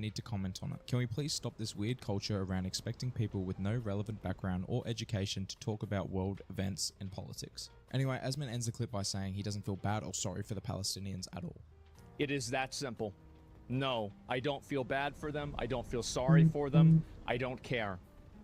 need to comment on it. Can we please stop this weird culture around expecting people with no relevant background or education to talk about world events and politics? Anyway, Asman ends the clip by saying he doesn't feel bad or sorry for the Palestinians at all. It is that simple. No, I don't feel bad for them. I don't feel sorry for them. I don't care.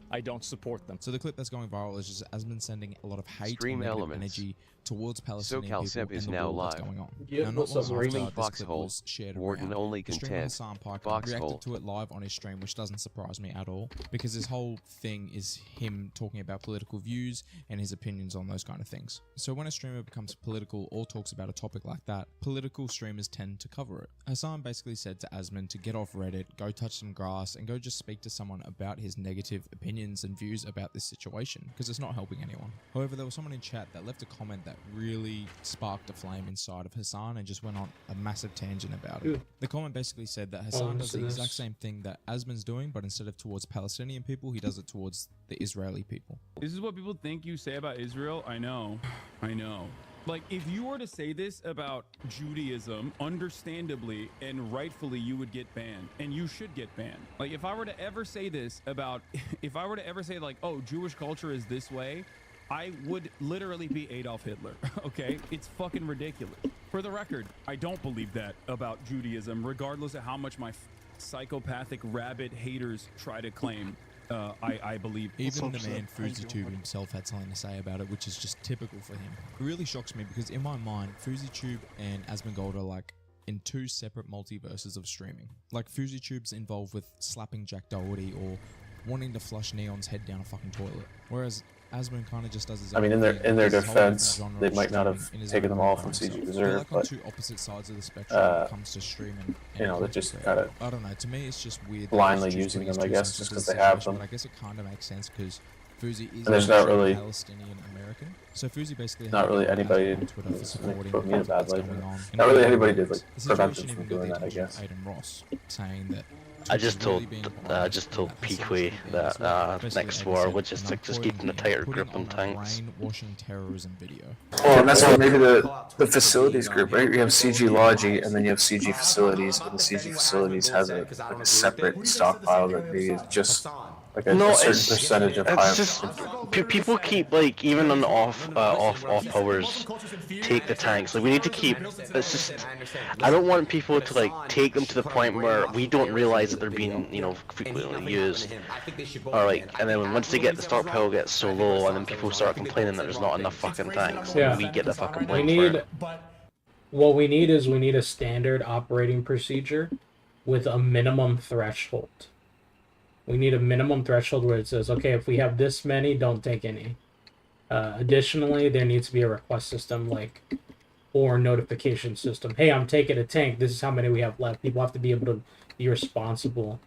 I don't support them. So the clip that's going viral is just Asman sending a lot of hate and negative energy towards Palestinian people Seb is and the now war that's live. going on. Yeah, now, not what's up, long after streaming this clip was shared Warden around, only the streamer content. Hassan Parker Foxhole. reacted to it live on his stream, which doesn't surprise me at all, because this whole thing is him talking about political views and his opinions on those kind of things. So when a streamer becomes political or talks about a topic like that, political streamers tend to cover it. Hassan basically said to Asman to get off Reddit, go touch some grass, and go just speak to someone about his negative opinions and views about this situation, because it's not helping anyone. However, there was someone in chat that left a comment that really sparked a flame inside of Hassan and just went on a massive tangent about it. The comment basically said that Hassan does the exact same thing that Asman's doing, but instead of towards Palestinian people, he does it towards the Israeli people. This is what people think you say about Israel. I know. Like, if you were to say this about Judaism, understandably and rightfully, you would get banned, and you should get banned. Like, if I were to ever say this about, if I were to ever say like, oh, Jewish culture is this way, I would literally be Adolf Hitler, okay? It's fucking ridiculous. For the record, I don't believe that about Judaism, regardless of how much my psychopathic rabid haters try to claim. I believe. Even the man FouseyTube himself had something to say about it, which is just typical for him. It really shocks me because in my mind, FouseyTube and Asmongold are like in two separate multiverses of streaming. Like FouseyTube's involved with slapping Jack Doherty or wanting to flush Neon's head down a fucking toilet, whereas Asman kind of just does his own in thing. their There's a whole defense, different genre they of might not have streaming in his taken own them all right from by CG himself. Reserve, They're like on but two opposite sides of the spectrum when it comes to streaming. you know, they're just kind of I don't know. To me, it's just weird. blindly using them, I guess, just because they have them. But I guess it kind of makes sense because Fousey is And there's not really Palestinian American. So Fousey basically not really anybody on Twitter for supporting put me in a bad what's light. going on. Not really anybody did like The prevent situation them from even got doing the that, I attention guess. of Aiden Ross saying that I just told Pequay that next war would just keep in a tighter grip on tanks. Brainwashing terrorism video. Well, and that's why maybe the facilities group, right? You have CG Logi, and then you have CG Facilities, and the CG Facilities has a separate stockpile that maybe is just like a certain percentage of high. It's just people keep like even on off hours take the tanks. Like we need to keep. It's just I don't want people to like take them to the point where we don't realize that they're being frequently used, or like, and then once they get the stockpile gets so low, and then people start complaining that there's not enough fucking tanks. Yeah. We get the fucking blame for it. What we need is a standard operating procedure with a minimum threshold. We need a minimum threshold where it says, okay, if we have this many, don't take any. Additionally, there needs to be a request system, or notification system. Hey, I'm taking a tank. This is how many we have left. People have to be able to be responsible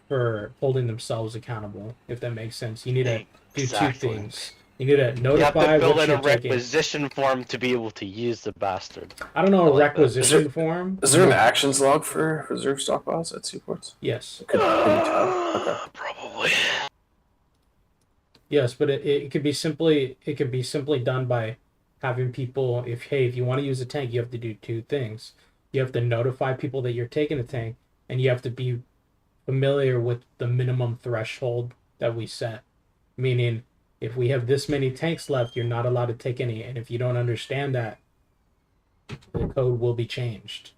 for holding themselves accountable, if that makes sense. You need to do two things. You need to notify. You have to build what in a you're taking. requisition form to be able to use the bastard. I don't know a requisition form. Is there an actions log for reserve stockpiles at seaports? Yes. Could you tell? Okay. Probably. Yes, but it could be simply done by having people, if you want to use a tank, you have to do two things. You have to notify people that you're taking a tank, and you have to be familiar with the minimum threshold that we set. Meaning, if we have this many tanks left, you're not allowed to take any. And if you don't understand that, the code will be changed.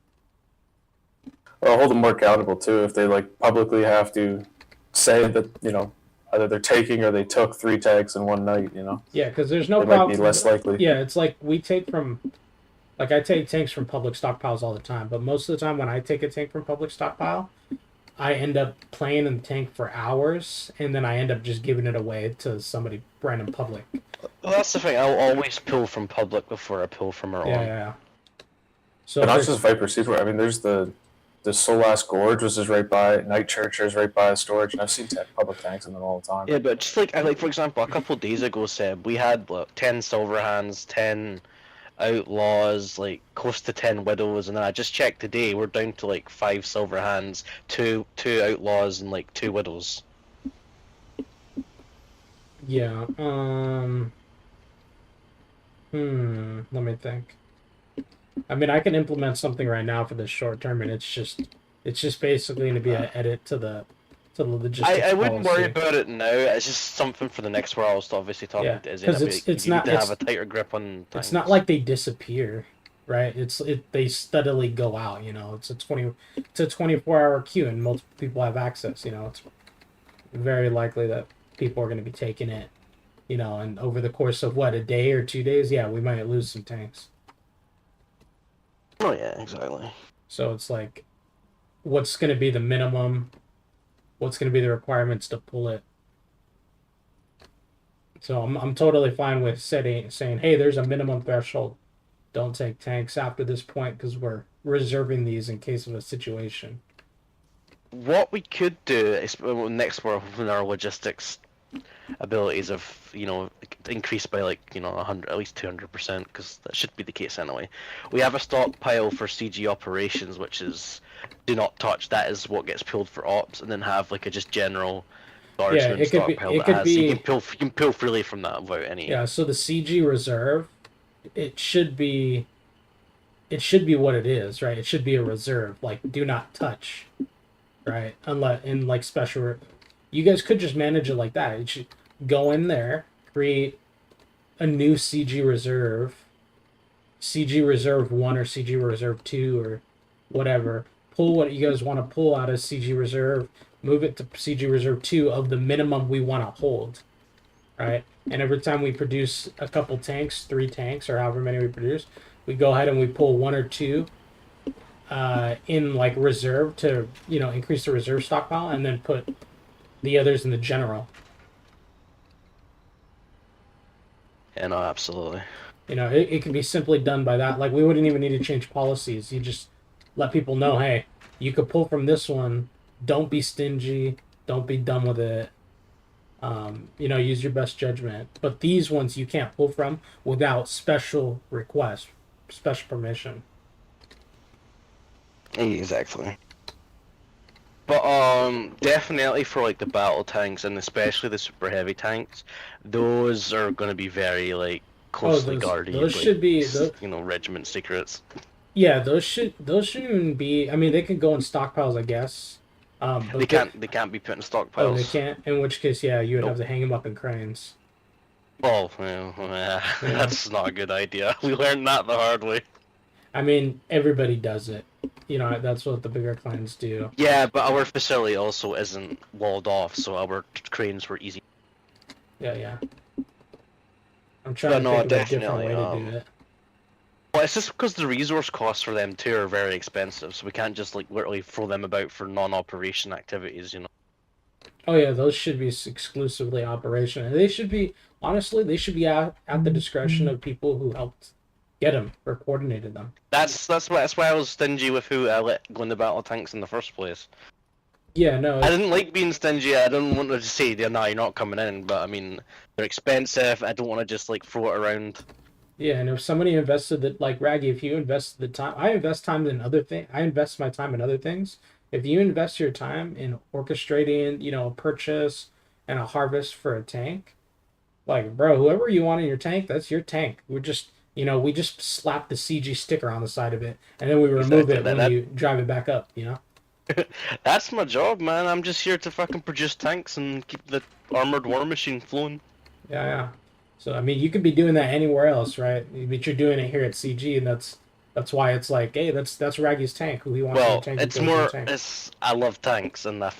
Well, hold them more accountable too. If they publicly have to say that either they're taking or they took 3 tanks in one night. Yeah, because there's no It problem. might be less likely. Yeah, it's like we take from, I take tanks from public stockpiles all the time. But most of the time, when I take a tank from public stockpile, I end up playing in the tank for hours, and then I end up just giving it away to somebody random public. Well, that's the thing. I'll always pull from public before I pull from our own. Yeah. So But not just Viper Seaport. I mean, there's the Solas Gorge, which is right by Night Church, is right by storage, and I've seen public tanks in them all the time. Yeah, but just for example, a couple of days ago, Seb, we had 10 Silverhands, 10 Outlaws, close to 10 Widows, and then I just checked today, we're down to 5 Silverhands, 2 Outlaws, and 2 Widows. Yeah. Let me think. I mean, I can implement something right now for the short term, and it's just It's just basically going to be an edit to the logistics I wouldn't policy. worry about it now. It's just something for the next war. I was obviously talking to Izzy. Because it's not. You need to have a tighter grip on. It's not like they disappear, right? They steadily go out. You know, it's a 24-hour queue, and multiple people have access. You know, it's very likely that people are going to be taking it. You know, and over the course of a day or 2 days, yeah, we might lose some tanks. Oh yeah, exactly. So it's like, what's going to be the minimum? What's going to be the requirements to pull it? So I'm totally fine with saying, hey, there's a minimum threshold. Don't take tanks after this point because we're reserving these in case of a situation. What we could do is next war when our logistics abilities have increased by 100, at least 200%, because that should be the case anyway. We have a stockpile for CG operations, which is do not touch. That is what gets pulled for ops, and then have a just general guardsman stockpile you can pull freely from that without any. Yeah, so the CG reserve, it should be what it is, right? It should be a reserve, do not touch, right? Unless in special. You guys could just manage it like that. You should go in there, create a new CG Reserve 1 or CG Reserve 2 or whatever. Pull what you guys want to pull out of CG Reserve, move it to CG Reserve 2 of the minimum we want to hold, right? And every time we produce a couple tanks, 3 tanks, or however many we produce, we go ahead and we pull 1 or 2 in reserve to, increase the reserve stockpile, and then put the others in the general. Yeah, no, absolutely. It can be simply done by that. We wouldn't even need to change policies. You just let people know, hey, you could pull from this one. Don't be stingy. Don't be dumb with it. Use your best judgment. But these ones you can't pull from without special request, special permission. Exactly. But definitely for the battle tanks and especially the super heavy tanks, those are going to be very closely guarded. Those should be regiment secrets. Yeah, those shouldn't even be. I mean, they can go in stockpiles, I guess. But they can't be put in stockpiles. Oh, they can't. In which case, yeah, you would have to hang them up in cranes. Oh, yeah. That's not a good idea. We learned that the hard way. I mean, everybody does it. That's what the bigger clans do. Yeah, but our facility also isn't walled off, so our cranes were easy. Yeah. I'm trying to think of a different way to do it. Well, it's just because the resource costs for them too are very expensive, so we can't just literally throw them about for non-operation activities, Oh yeah, those should be exclusively operational. They should be, honestly, at the discretion of people who helped get them or coordinated them. That's why I was stingy with who I let go in the battle tanks in the first place. Yeah, no. I didn't like being stingy. I didn't want to just say, no, you're not coming in. But I mean, they're expensive. I don't want to just throw it around. Yeah, and if somebody invested that, Raggy, if you invest the time, I invest time in other things. I invest my time in other things. If you invest your time in orchestrating, a purchase and a harvest for a tank, bro, whoever you want in your tank, that's your tank. We just slap the CG sticker on the side of it, and then we remove it when you drive it back up, That's my job, man. I'm just here to fucking produce tanks and keep the armored war machine flowing. Yeah. So, I mean, you could be doing that anywhere else, right? But you're doing it here at CG, and that's why it's hey, that's Raggy's tank. Who he wants in tank. It's more, I love tanks, and I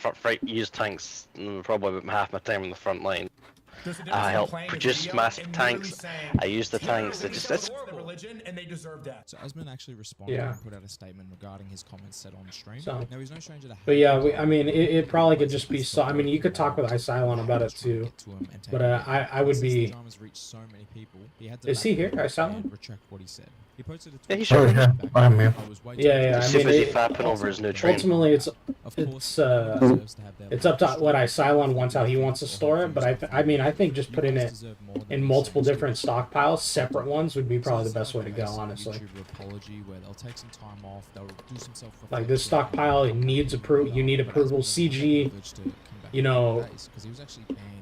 use tanks probably half my time in the front line. I help produce massive tanks. I use the tanks. It's religion, and they deserve that. So Asman actually responded and put out a statement regarding his comments said on stream. So, now he's no stranger to. But yeah, it probably could just be so. I mean, you could talk with Isylon about it too. But I would be. Is he here, Isylon? Retract what he said. He posted a tweet. Yeah, I'm here. Yeah. I mean, over his new train. Ultimately, it's up to what Isylon wants, how he wants to store it. But I think just putting it in multiple different stockpiles, separate ones, would be probably the best way to go, honestly. This stockpile, it needs approval. You need approval. CG,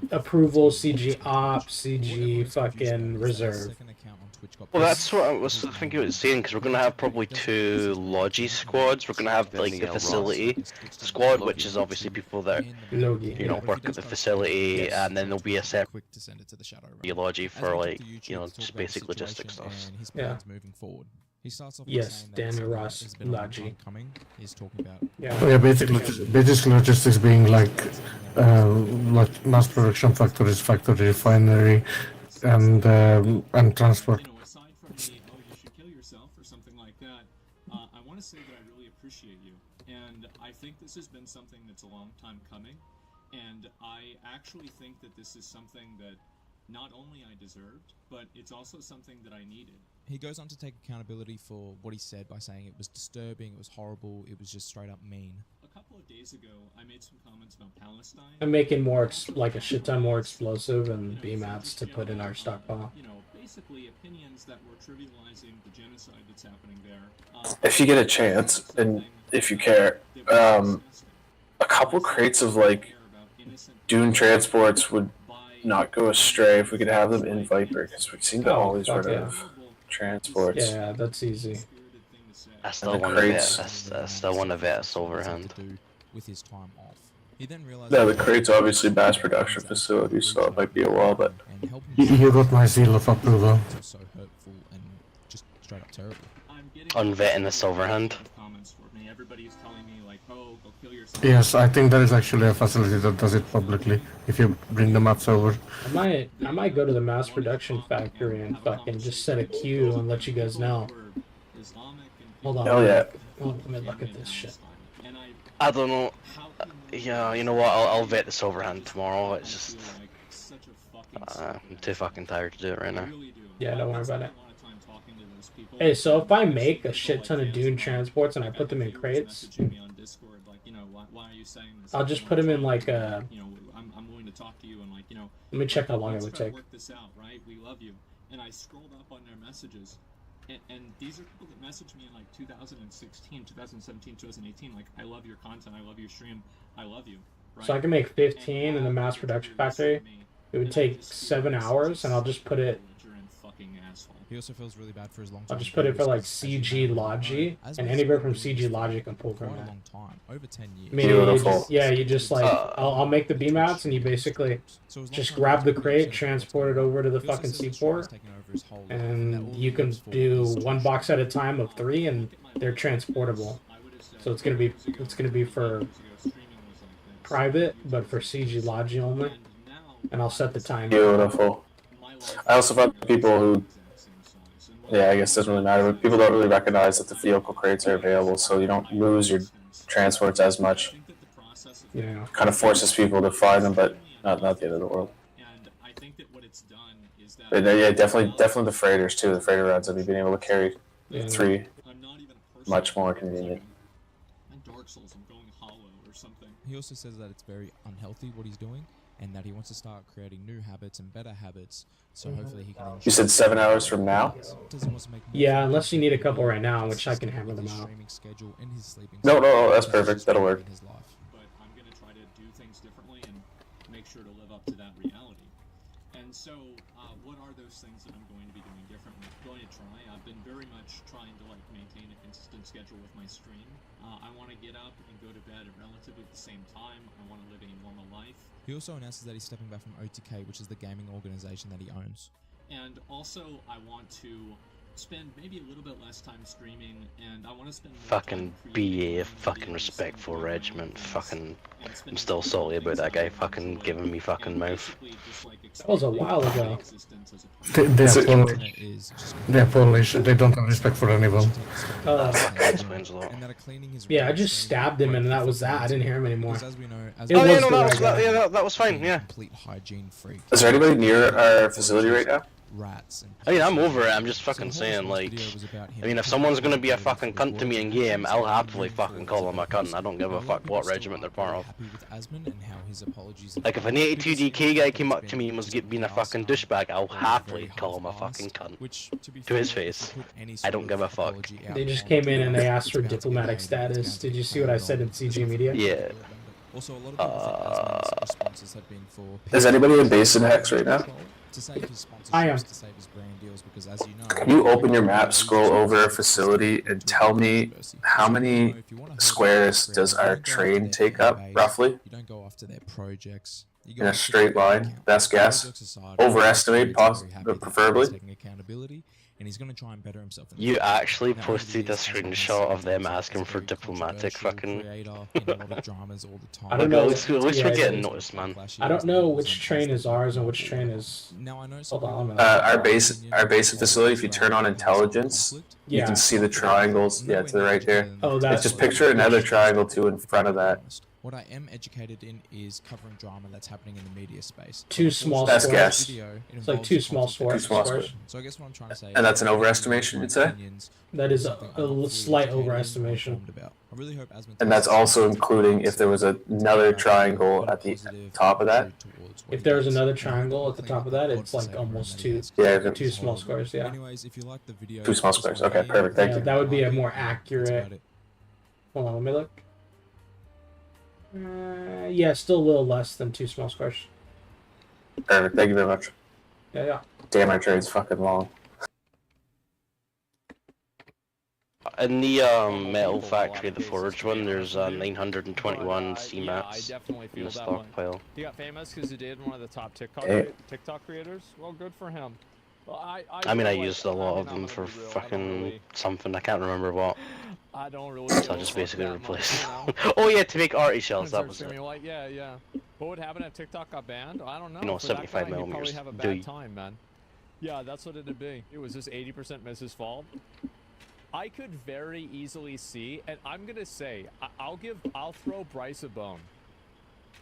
approval. CG op. CG fucking reserve. Well, that's what I was thinking about saying, because we're going to have probably 2 Logi squads. We're going to have, like, the facility squad, which is obviously people that, Logi. you know, work at the facility, and then there'll be a separate quick to send it to the shadow. Logi for, like, you know, just basic logistics stuff. And his Yeah. plans moving forward. He starts off by Yes, saying that Daniel something Ross, that has been a long Logi. time coming. He's talking about Yeah. Basic logistics being like mass production factories, factory refinery, and transport. You know, aside from the, oh, you should kill yourself or something like that, I want to say that I really appreciate you. And I think this has been something that's a long time coming. And I actually think that this is something that not only I deserved, but it's also something that I needed. He goes on to take accountability for what he said by saying it was disturbing, it was horrible, it was just straight up mean. A couple of days ago, I made some comments about Palestine. I'm making more, like a shit ton more explosive and BMATs to put in our stockpile. You know, basically opinions that were trivializing the genocide that's happening there. If you get a chance, and if you care, a couple crates of like Dune transports would not go astray if we could have them in Viper, because we seem to always run out of transports. Yeah, that's easy. I still And the want to crates. vet. I still want to vet Silverhand. To do with his time off. He then realized Yeah, the crate's obviously mass production facilities, so it might be a while, but and helping You got my seal of approval. was so hurtful and just straight up terrible. On vetting the Silverhand. Comments for me. Everybody's telling me like, oh, go kill yourself. Yes, I think there is actually a facility that does it publicly. If you bring the maps over. I might go to the mass production factory and fucking just set a queue and let you guys know. Hold on. hell yeah. Oh, let me look at this shit. I don't know. Yeah, you know what? I'll vet the Silverhand tomorrow. It's just I'm too fucking tired to do it right now. Yeah, don't worry about it. Hey, so if I make a shit ton of Dune transports and I put them in crates, I'll just put them in like a... I'm willing to talk to you and like, you know, Let me check how long it let's would try to take. work this out, right? We love you. And I scrolled up on their messages, and these are people that messaged me in like 2016, 2017, 2018. Like, I love your content, I love your stream, I love you. Right? So I can make 15 in the mass production factory. It would take 7 hours, and I'll just put it... He also feels really bad for his long I'll time. just put it for like CG Logi, and anywhere from CG Logi can pull from quite a that. long time, over 10 years. I mean, you Beautiful. just, yeah, you just like, I'll make the BMATs, and you basically So his long just time grab the was crate, 20% transport it over to the He also fucking says the seaport, stress taking over his whole life, that and all you he can lives for do is to one shoot box at a time of 3, and they're transportable. So it's gonna be for private, but for CG Logi only, and I'll set the time. Beautiful. I also found people who, yeah, I guess it doesn't really matter, but people don't really recognize that the vehicle crates are available, so you don't lose your transports as much. Yeah. Kind of forces people to find them, but not the end of the world. And I think that what it's done is that But yeah, definitely the freighters too. The freighter routes have being able to carry Yeah. 3, I'm not even a person. much more convenient. In Dark Souls, I'm going hollow or something. He also says that it's very unhealthy what he's doing, and that he wants to start creating new habits and better habits, so hopefully he can. You said 7 hours from now? Does he want to make more Yeah, money? unless you need a couple right now, which I can hammer them His out. streaming schedule and his sleeping No, schedule, that's because perfect. he's That'll work. in his life. But I'm going to try to do things differently and make sure to live up to that reality. And so, what are those things that I'm going to be doing differently? Going to try. I've been very much trying to like maintain a consistent schedule with my stream. I want to get up and go to bed at relatively the same time. I want to live a normal life. He also announces that he's stepping back from OTK, which is the gaming organization that he owns. And also, I want to spend maybe a little bit less time streaming, and I want to spend more Fucking time be creating a fucking videos respectful and regiment. things, Fucking, and I'm spending still more salty time about that guy things fucking I giving me fucking and mouth. basically just, like, That was a while ago. my existence as a person. They're So- Polish. Internet is just They're Polish. They don't have respect for anyone. That explains a lot. And that are cleaning his Yeah, I room, just staying stabbed him, and that was that. I away didn't hear him anymore. because as we know, as It Oh was yeah, the no, that was right guy. that was fine. being a Yeah. complete hygiene freak. Is there anybody near our facility right now? Rats and I mean, I'm over it. I'm just So fucking the whole saying, response like, video was about him I mean, if taking someone's gonna be a responsibility fucking for cunt to me in work game, I'll and happily moving fucking call him a cunt. I don't give a fuck what regiment they're part of. Happy with Asmund and how his apologies Like, if an 82 DK guy came up to me and was being a fucking douchebag, I'll happily call him a fucking cunt. Which, to be To his fair, if face. you put any I sort don't of give a fuck. apology out They just on came in and they Twitter, asked for it's bound to be diplomatic hated, it's bound status. to Did be you see what I found said in on CG Media? Yeah. Also, a lot of people think Asmon's responses have been for... Is anybody in Basin Hex right now? To save his sponsorships, I am. to save his brand deals, because as you know... Can you open your map, scroll over a facility, and tell me how many squares does our train take up, roughly? You don't go after their projects. You In a straight line, best guess. Overestimate, preferably. Taking accountability, and he's going to try and better himself. You actually posted a screenshot of them asking for diplomatic fucking... I don't know. At least we're getting noticed, man. I don't know which train is ours and which train is... Hold on, Our base facility, if you turn on intelligence, you can see the triangles. Yeah, to the right there. Oh, that's... Just picture another triangle too in front of that. What I am educated in is covering drama that's happening in the media space. Two small Best squares. guess. It's like two small squares. So I guess what I'm trying to say... And that's an overestimation, you'd say? That is a slight overestimation. I really hope Asmon... And that's also including if there was another triangle at the top of that? If there was another triangle at the top of that, it's like almost two small squares, yeah. Anyways, if you like the video... 2 small squares, okay, perfect, thank you. That would be a more accurate... Hold on, let me look. Yeah, still a little less than 2 small squares. Perfect, thank you very much. Yeah. Damn, our train's fucking long. In the metal factory, the forge one, there's 921 C-mats in the stockpile. He got famous because he did one of the top TikTok creators. Well, good for him. Well, I mean, I used a lot of them for fucking something. I can't remember what. I don't really. So I just basically replaced. Oh yeah, to make arty shells. That was it. Like, yeah. What would happen if TikTok got banned? I don't know. You know, for that 75 guy, he'd probably millimeters. have a bad time, man. Yeah, that's what it'd be. It was just 80% Miz's fault. I could very easily see, and I'm gonna say, I'll throw Bryce a bone.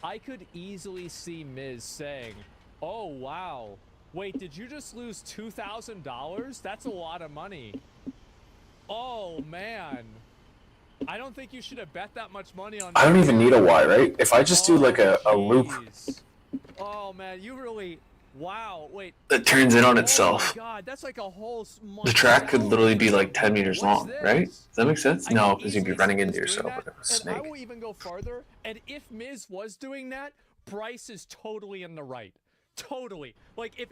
I could easily see Miz saying, "Oh wow, wait, did you just lose $2,000? That's a lot of money. Oh man, I don't think you should have bet that much money on." I don't even need a Y, right? If I just do like a loop. Oh man, you really... Wow, wait. That turns in on itself. Oh my God, that's like a whole... The track could literally be like 10 meters long, right? Does that make sense? No, because you'd be running into yourself like a snake. And I will even go farther, and if Miz was doing that, Bryce is totally in the right. Totally. Like, if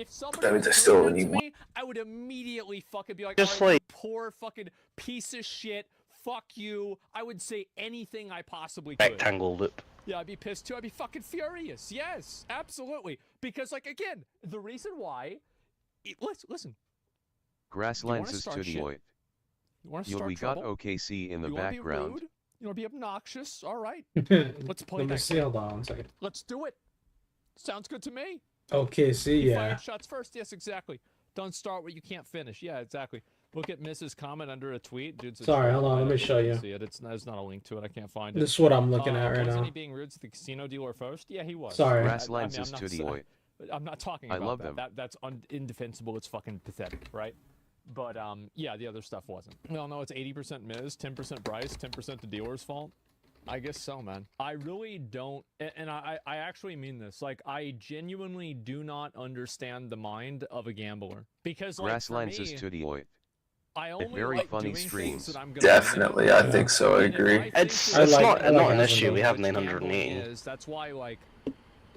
somebody That means I was still doing that need to one. me, I would immediately fucking be like, Just "All right, like- you poor fucking piece of shit, fuck you." I would say anything I possibly could. Rectangle loop. Yeah, I'd be pissed too. I'd be fucking furious. Yes, absolutely. Because, like, again, the reason why... Listen. Grasslands is studio. You want to start We got OKC in the background. You want to be rude? You want to be obnoxious? All right. Let's play Let me that see, game. hold on 1 second. Let's do it. Sounds good to me. OKC, You yeah. fired shots first. Yes, exactly. Don't start what you can't finish. Yeah, exactly. Look at Mrs. comment under a tweet. Dude, Sorry, hold on, let me show you. See it. There's not a link to it. I can't find it. This is what I'm looking at right Wasn't now. he being rude to the casino dealer first? Yeah, he was. Sorry. Grasslands is studio. I'm not talking I about love that. them. That's indefensible. It's fucking pathetic, right? But yeah, the other stuff wasn't. Well, no, it's 80% Miz, 10% Bryce, 10% the dealer's fault. I guess so, man. I really don't, and I actually mean this. Like, I genuinely do not understand the mind of a gambler because, like, Grasslands for me, is studio. I only very like funny doing things streams. that I'm gonna Definitely, win. I think so, I agree. It's I like- not I like an having issue. We those. have The gambling 980. That's why, like,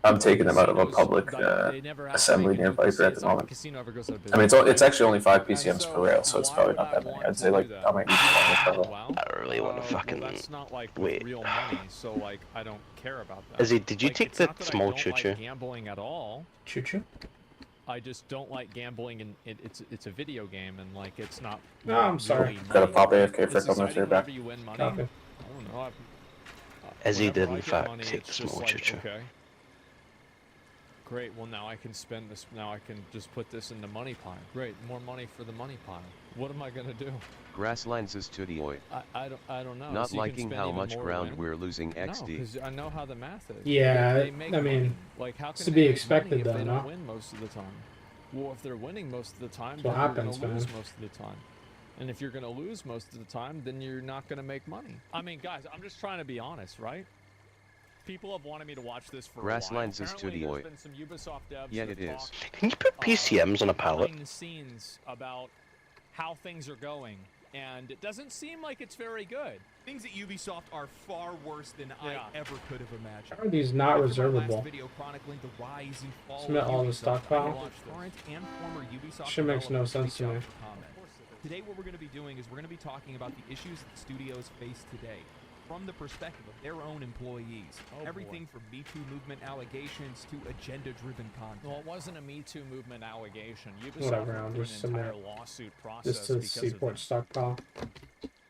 I'm taking them out of a casinos, public they never actually assembly do near Viper at the it's not like moment. casino ever goes out of I mean, business, it's right? actually only 5 And PCMs so, per rail, so it's why probably would not that I many. want I'd to say do like that? I might need 20 per rail. Wow. I don't really want to Well, fucking that's not like wait. real money, so like I don't care about that. Izzy, did you Like, take it's the not that I small don't choo-choo? like gambling at all. Choo-choo? I just don't like gambling, and it's a video game, and like it's not. No, I'm sorry. really Gotta money. pop AFK for a It's couple minutes, exciting right back. whenever you win money. Copy. I don't know. Izzy Whenever did, I in get fact, money, take it's the just small like, choo-choo. Okay. Great. Well, now I can spend this. Now I can just put this in the money pile. Great. More money for the money pile. What am I gonna do? Grasslands is studio. I don't know. Not So you can liking spend how even much more to ground win? we're losing No, XD. because I know how the math is. Yeah, They make I mean, money. Like, how can to they be make expected, money if though, they no? don't win most of the time? Well, if they're winning most of the time, That's then what you're happens, gonna lose man. most of the time. And if you're gonna lose most of the time, then you're not gonna make money. I mean, guys, I'm just trying to be honest, right? People have wanted me to watch this for Grasslands a is while. Apparently, studio. there's been some Ubisoft devs Yeah, that it is. talk, Can you put PCMs on a pallet? behind the scenes about how things are going. and it doesn't seem like it's very good. Things at Ubisoft are far worse than I ever could have imagined. How are these not After my reservable? last video chronicling the rise and fall Submit of all the Ubisoft, stockpile? I watched current and former Ubisoft Shit makes no developers sense to reach me. out for comment. Today, what we're going to be doing is we're going to be talking about the issues that studios face today from the perspective of their own employees. Everything from Me Too movement allegations to agenda-driven content. Well, it wasn't a Me Too movement allegation. Ubisoft Whatever, I'll went through just an entire submit lawsuit process this to the because of Seaport that. stockpile.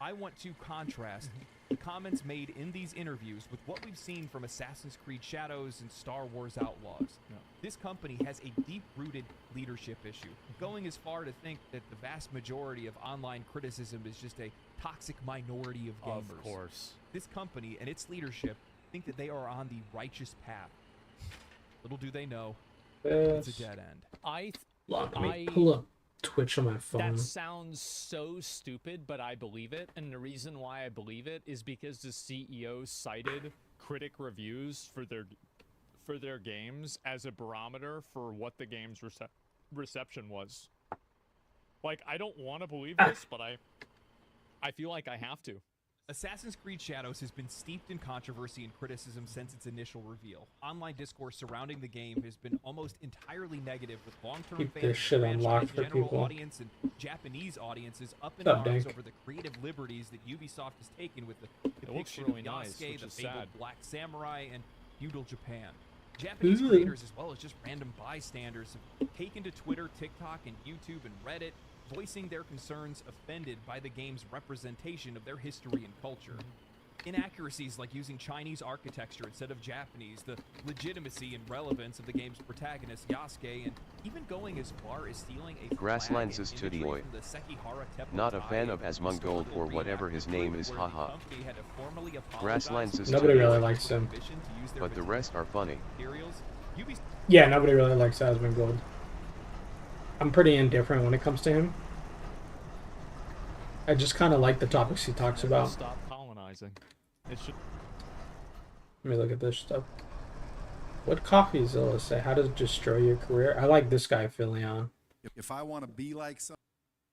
I want to contrast the comments made in these interviews with what we've seen from Assassin's Creed Shadows and Star Wars Outlaws. This company has a deep-rooted leadership issue, going as far to think that the vast majority of online criticism is just a toxic minority of gamers. Of course. This company and its leadership think that they are on the righteous path. Little do they know, it's a dead end. Let me pull up Twitch on my phone. That sounds so stupid, but I believe it. And the reason why I believe it is because the CEO cited critic reviews for their games as a barometer for what the game's reception was. Like, I don't want to believe this, but I feel like I have to. Assassin's Creed Shadows has been steeped in controversy and criticism since its initial reveal. Online discourse surrounding the game has been almost entirely negative, with long-term Keep fans this shit of the unlocked franchise, for general people. audience, and Japanese audiences up in What's up, arms Dink? over the creative liberties that Ubisoft has taken with the It looks depiction really of nice, Yasuke, which the is fabled sad. Black Samurai, and feudal Japan. Japanese Ooh. creators, as well as just random bystanders, have taken to Twitter, TikTok, and YouTube and Reddit, voicing their concerns offended by the game's representation of their history and culture. Inaccuracies like using Chinese architecture instead of Japanese, the legitimacy and relevance of the game's protagonist Yasuke, and even going as far as stealing a Grasslands flag is and imagery Tudioi. from the Sekihara Tepu Not a Tai fan of and Asmongold or historical whatever his name is, where the haha. company had to formally apologize Grasslands to is the Nobody really Tudioi. likes him. permission to use their But the rest are funny. materials. Ubisoft Yeah, nobody really likes Asmongold. I'm pretty indifferent when it comes to him. I just kind of like the topics he talks about. Stop colonizing. It should. Let me look at this stuff. What CoffeeZilla say? How does it destroy your career? I like this guy, Philion. If I want to be like some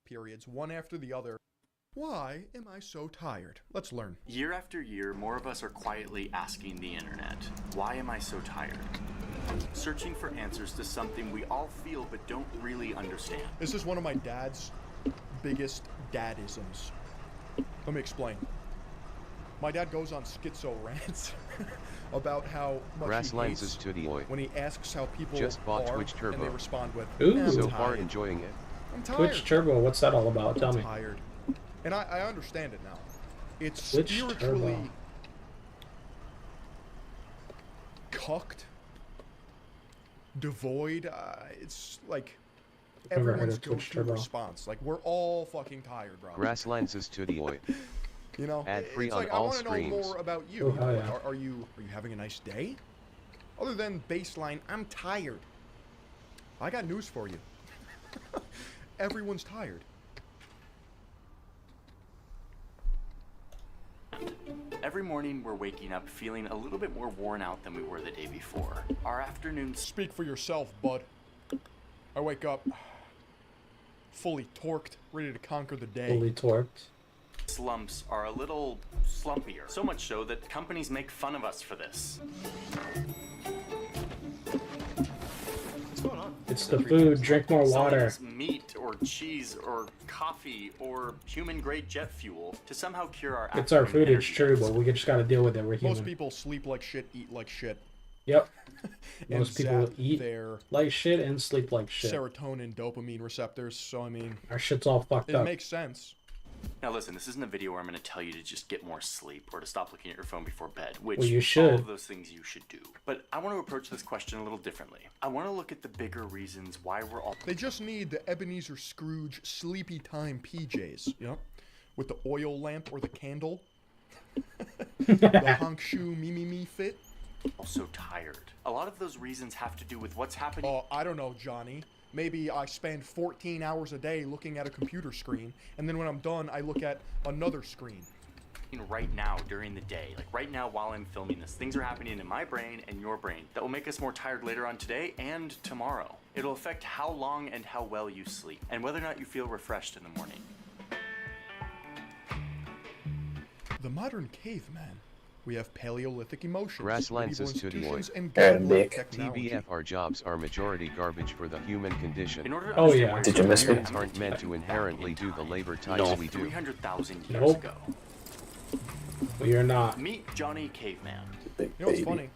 Periods, one after the other. Why am I so tired? Let's learn. Year after year, more of us are quietly asking the internet, why am I so tired? Searching for answers to something we all feel but don't really understand. This is one of my dad's biggest dadisms. Let me explain. My dad goes on schizo rants about how much Grasslands he is hates Tudioi. when he asks how people Just bought are, Twitch and they Turbo. respond with, Ooh. "I'm So far tired. enjoying it. I'm tired. Twitch Turbo, what's that all about? Tell I'm me. tired. And I understand it now. It's Twitch spiritually Turbo. cucked, devoid. It's like Never heard everyone's of Twitch go-to Turbo. response. Like, we're all fucking tired, bro. Grasslands is Tudioi. You know, Ad-free it's on like, all I want to know streams. more about you. Oh, You know, hell like, yeah. are you having a nice day? Other than baseline, I'm tired. I got news for you. Everyone's tired. Every morning, we're waking up feeling a little bit more worn out than we were the day before. Our afternoons Speak for yourself, bud. I wake up fully torqued, ready to conquer the day. Fully torqued. slumps are a little slumpier. So much so that companies make fun of us for this. What's going on? It's the food. Drink more Selling water. us meat or cheese or coffee or human-grade jet fuel to somehow cure our It's our afternoon food, it's energy true, deficit. but we just gotta deal with it. We're Most human. people sleep like shit, eat like shit. Yep. And Most people zap eat their like shit and sleep like shit. serotonin, dopamine receptors. So, I mean, Our shit's all fucked it up. makes sense. Now listen, this isn't a video where I'm going to tell you to just get more sleep or to stop looking at your phone before bed, which Well, you all should. of those things you should do. But I want to approach this question a little differently. I want to look at the bigger reasons why we're all They just need the Ebenezer Scrooge sleepy time PJs, you know? With the oil lamp or the candle. The honk shoe me fit. also tired. A lot of those reasons have to do with what's happening. Oh, I don't know, Johnny. Maybe I spend 14 hours a day looking at a computer screen, and then when I'm done, I look at another screen. Right now during the day, like right now while I'm filming this, things are happening in my brain and your brain that will make us more tired later on today and tomorrow. It'll affect how long and how well you sleep and whether or not you feel refreshed in the morning. the modern caveman. We have Paleolithic emotions, Grasslands medieval is to the institutions, oil. and godlike technology. TBFR jobs are majority garbage for the human condition. In order to understand where Did you miss me? Humans aren't meant to inherently do the labor types No. we do. 300,000 years Nope. ago. We are not. Meet Johnny Caveman. You know what's funny?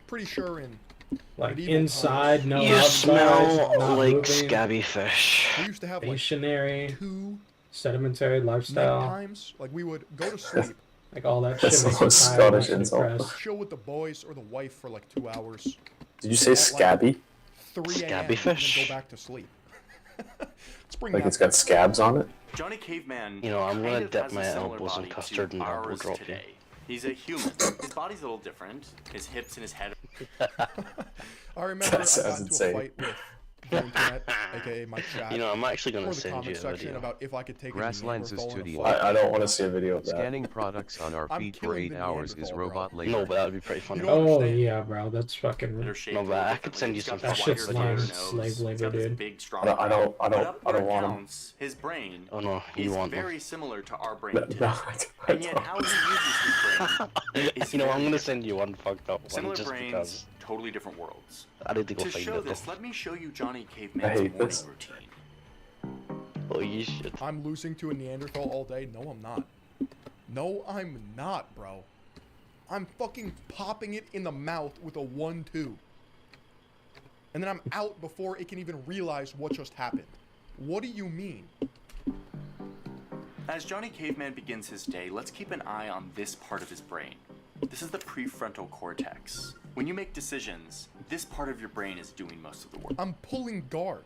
Pretty sure in Like medieval inside, times, no You outside, smell not like moving, scabby fish. we used to have like stationary, 2 sedimentary lifestyle, nighttime. Like we would go to sleep, like all that shit That's makes the you most tired, Scottish makes you insult. depressed. chill with the boys or the wife for like 2 hours. Did you say scabby? 3 a.m. Scabby and then fish? go back to sleep. Let's bring Like that it's got scabs on it? Johnny Caveman. You know, I'm kind gonna of dip has a my similar elbows in body custard to and that will ours drop you. today. He's a human. His body's a little different. His hips and his head. I remember That I sounds got into insane. a fight with the internet, aka my chat, You know, I'm actually or gonna the send comment you a section video. about if I could take Grasslands a is to the Neanderthal in a oil. fight. I don't want to see a video of that. Scanning products on our I'm feet for killing 8 the hours is Neanderthal, bro. robot labor. No, but that would be pretty funny. You don't Oh understand. yeah, bro, that's fucking. That are shaped No, a but little I could differently. send you He's got some this That wider shit's than lame. nose. Slave He's labor, got this dude. big, strong I don't but up want where it 'em. counts, his brain Oh no, you is want them. very similar to our brain No, today. I And yet how he uses his brain is You know, very I'm gonna different. send you one fucked up one Similar just brains, because totally different worlds. I need to go To find show it. this, though. let me show you Johnny I Caveman's hate morning this. routine. Oh, you should. I'm losing to a Neanderthal all day? No, I'm not. No, I'm not, bro. I'm fucking popping it in the mouth with a 1-2. And then I'm out before it can even realize what just happened. What do you mean? As Johnny Caveman begins his day, let's keep an eye on this part of his brain. This is the prefrontal cortex. When you make decisions, this part of your brain is doing most of the work. I'm pulling guard.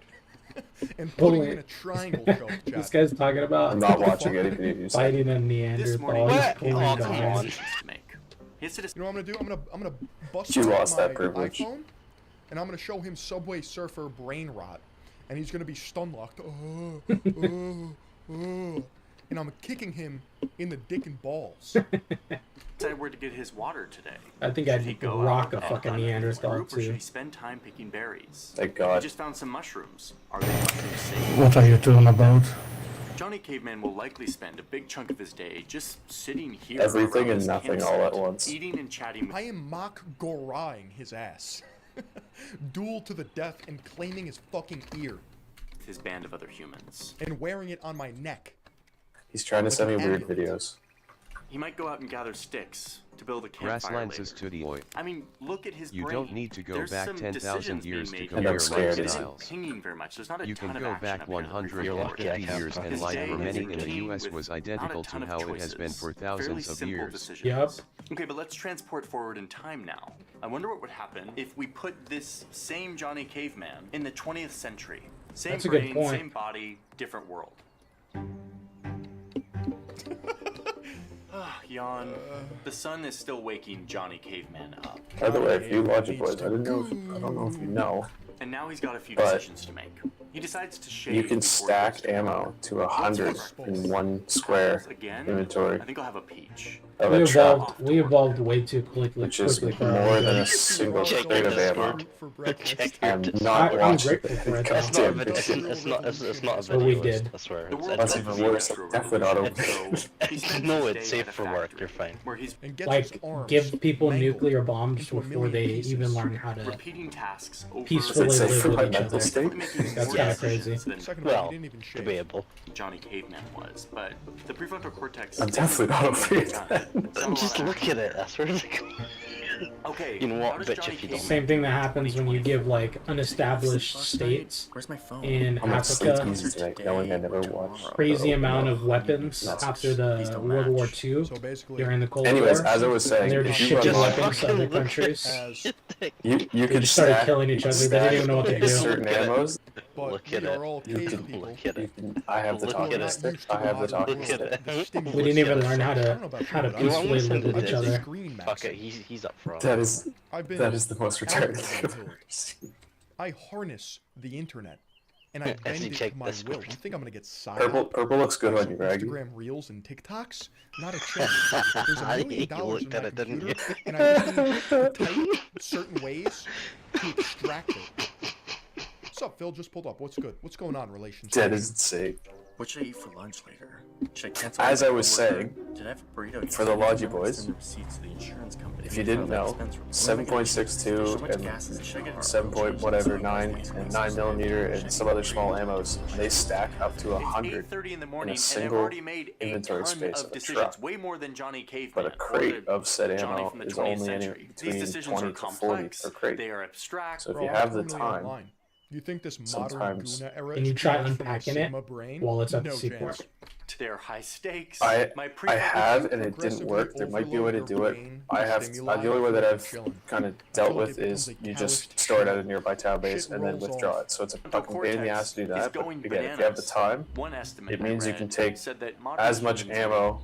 And putting him in a triangle choke, This Jack. guy's talking about I'm not watching any videos. fighting a This Neanderthal. morning, He's What? pulling Oh, guns. come on. decisions to make. He has to You know what I'm gonna do? I'm gonna bust You out lost my that privilege. iPhone, and I'm gonna show him Subway Surfer brain rot, and he's gonna be stun locked. And I'm kicking him in the dick and balls. decide where to get his water today. I think Should he I'd go rock out a and fucking hunt with his Neanderthal group, or should too. he spend time picking berries? Thank He God. just found some mushrooms. Are they mushrooms safe? What are you talking about? Johnny Caveman will likely spend a big chunk of his day just sitting here. Everything around and his nothing all at campsite, once. Eating and chatting with I am mock goraing his ass. Duel to the death and claiming his fucking ear. his band of other humans. And wearing it on my neck. He's trying to Like send me an weird amulet. videos. He might go out and gather sticks to build a campfire Grasslands later. is to the oil. I mean, look at his You brain. don't need to go There's back some 10,000 decisions years being to made And I'm compare scared. It isn't lifestyles. pinging very much. There's not a You ton can of go action back up here. 150 years and His life day for is many in the routine US with was not a identical to ton of how it has been choices. for Fairly thousands of simple years. decisions. Yep. Okay, but let's transport forward in time now. I wonder what would happen if we put this same Johnny Caveman in the 20th century. Same That's a good brain, point. same body, different world. Yawn. The sun is still waking Johnny Caveman up. By the way, a few Logic Boys. I don't know if you know. And now he's got a few But decisions to make. He decides to shave you can before he goes stack to bed. ammo to 100 in one square Again, inventory I think I'll have a peach. of We a trap, evolved way too quickly. which is quickly for our more than a good. single Check crate your of ammo. Discord. For breakfast. Check your I'm Discord. not I'm watching grateful for it, though. It's not a goddamn video. video. It's not a But we video. did. I swear. The world That's has even been worse. through a Definitely not revolution, okay. so he spends No, his it's day safe at a for work. factory You're fine. Where he's And gets Like, his arms give people mangled nuclear bombs into a before they million even pieces. learn how to repeating tasks over peacefully Is it safe live for with my each mental other. state? making That's more kinda decisions crazy. than Second of all, Well, he didn't even shave. debatable. Johnny Caveman was, but the prefrontal cortex. I'm definitely not okay with that. Just look at it. I swear to God. Okay. You know how what, does bitch, Johnny if you don't. Caveman Same thing that do happens when you 2020? give like unestablished states Where's my phone? in I'm gonna sleep Africa easy tonight, knowing I never watched. crazy the amount opening. of weapons That's- after the These don't World War match. II So basically, during the Cold Anyways, War. as I was saying, And they're if just you shipping run Just weapons to fucking other look at countries. as you They can just started stack, killing each other. They didn't even know what to do. certain ammos. but Look we at are it. all You cave can people. Look at it. I have the Look talking at it. stick. I have the talking Look at stick. it. We didn't even learn how I don't know to about how you, to but I You was want me to peacefully send live with it each to other. screen Fuck it. maxing. He's up for it. I've been That is the most retarded thing I've outlined. ever seen. I harness the internet, and I As bend you it check to my this will. screen. You think I'm gonna get side Purple looks good on you, Raggy. Instagram Reels and TikToks? Not a chance. There's $1 million You in looked my at it, didn't computer, you? and I just need to type certain ways to extract it. What's up, Phil? Just pulled up. What's good? What's going on, relationship? That is insane. What should I eat for lunch later? Should I cancel? As I was my order? saying, Did I have a burrito? for the Logi boys, Send the receipts to the insurance company. if you didn't know, 7.62 and 7 point whatever 9 and 9mm and some other small ammos, they stack up to 100 in a single inventory space of a truck. Way more than Johnny Caveman. But a crate of said ammo is only anywhere between 20 to 40 per crate. They are abstract. So if you have the time, you think this modern sometimes Guna era Can you is try too much for my unpacking it Sigma brain? while it's at No the seaport? chance. They're high stakes. I My have, and it didn't work. There might be a way to do it. The only way that I've kind of dealt with is you just store it at a nearby town base and then withdraw it. So it's a fucking pain in the ass to do that. But again, if you have the time, it means you can take as much ammo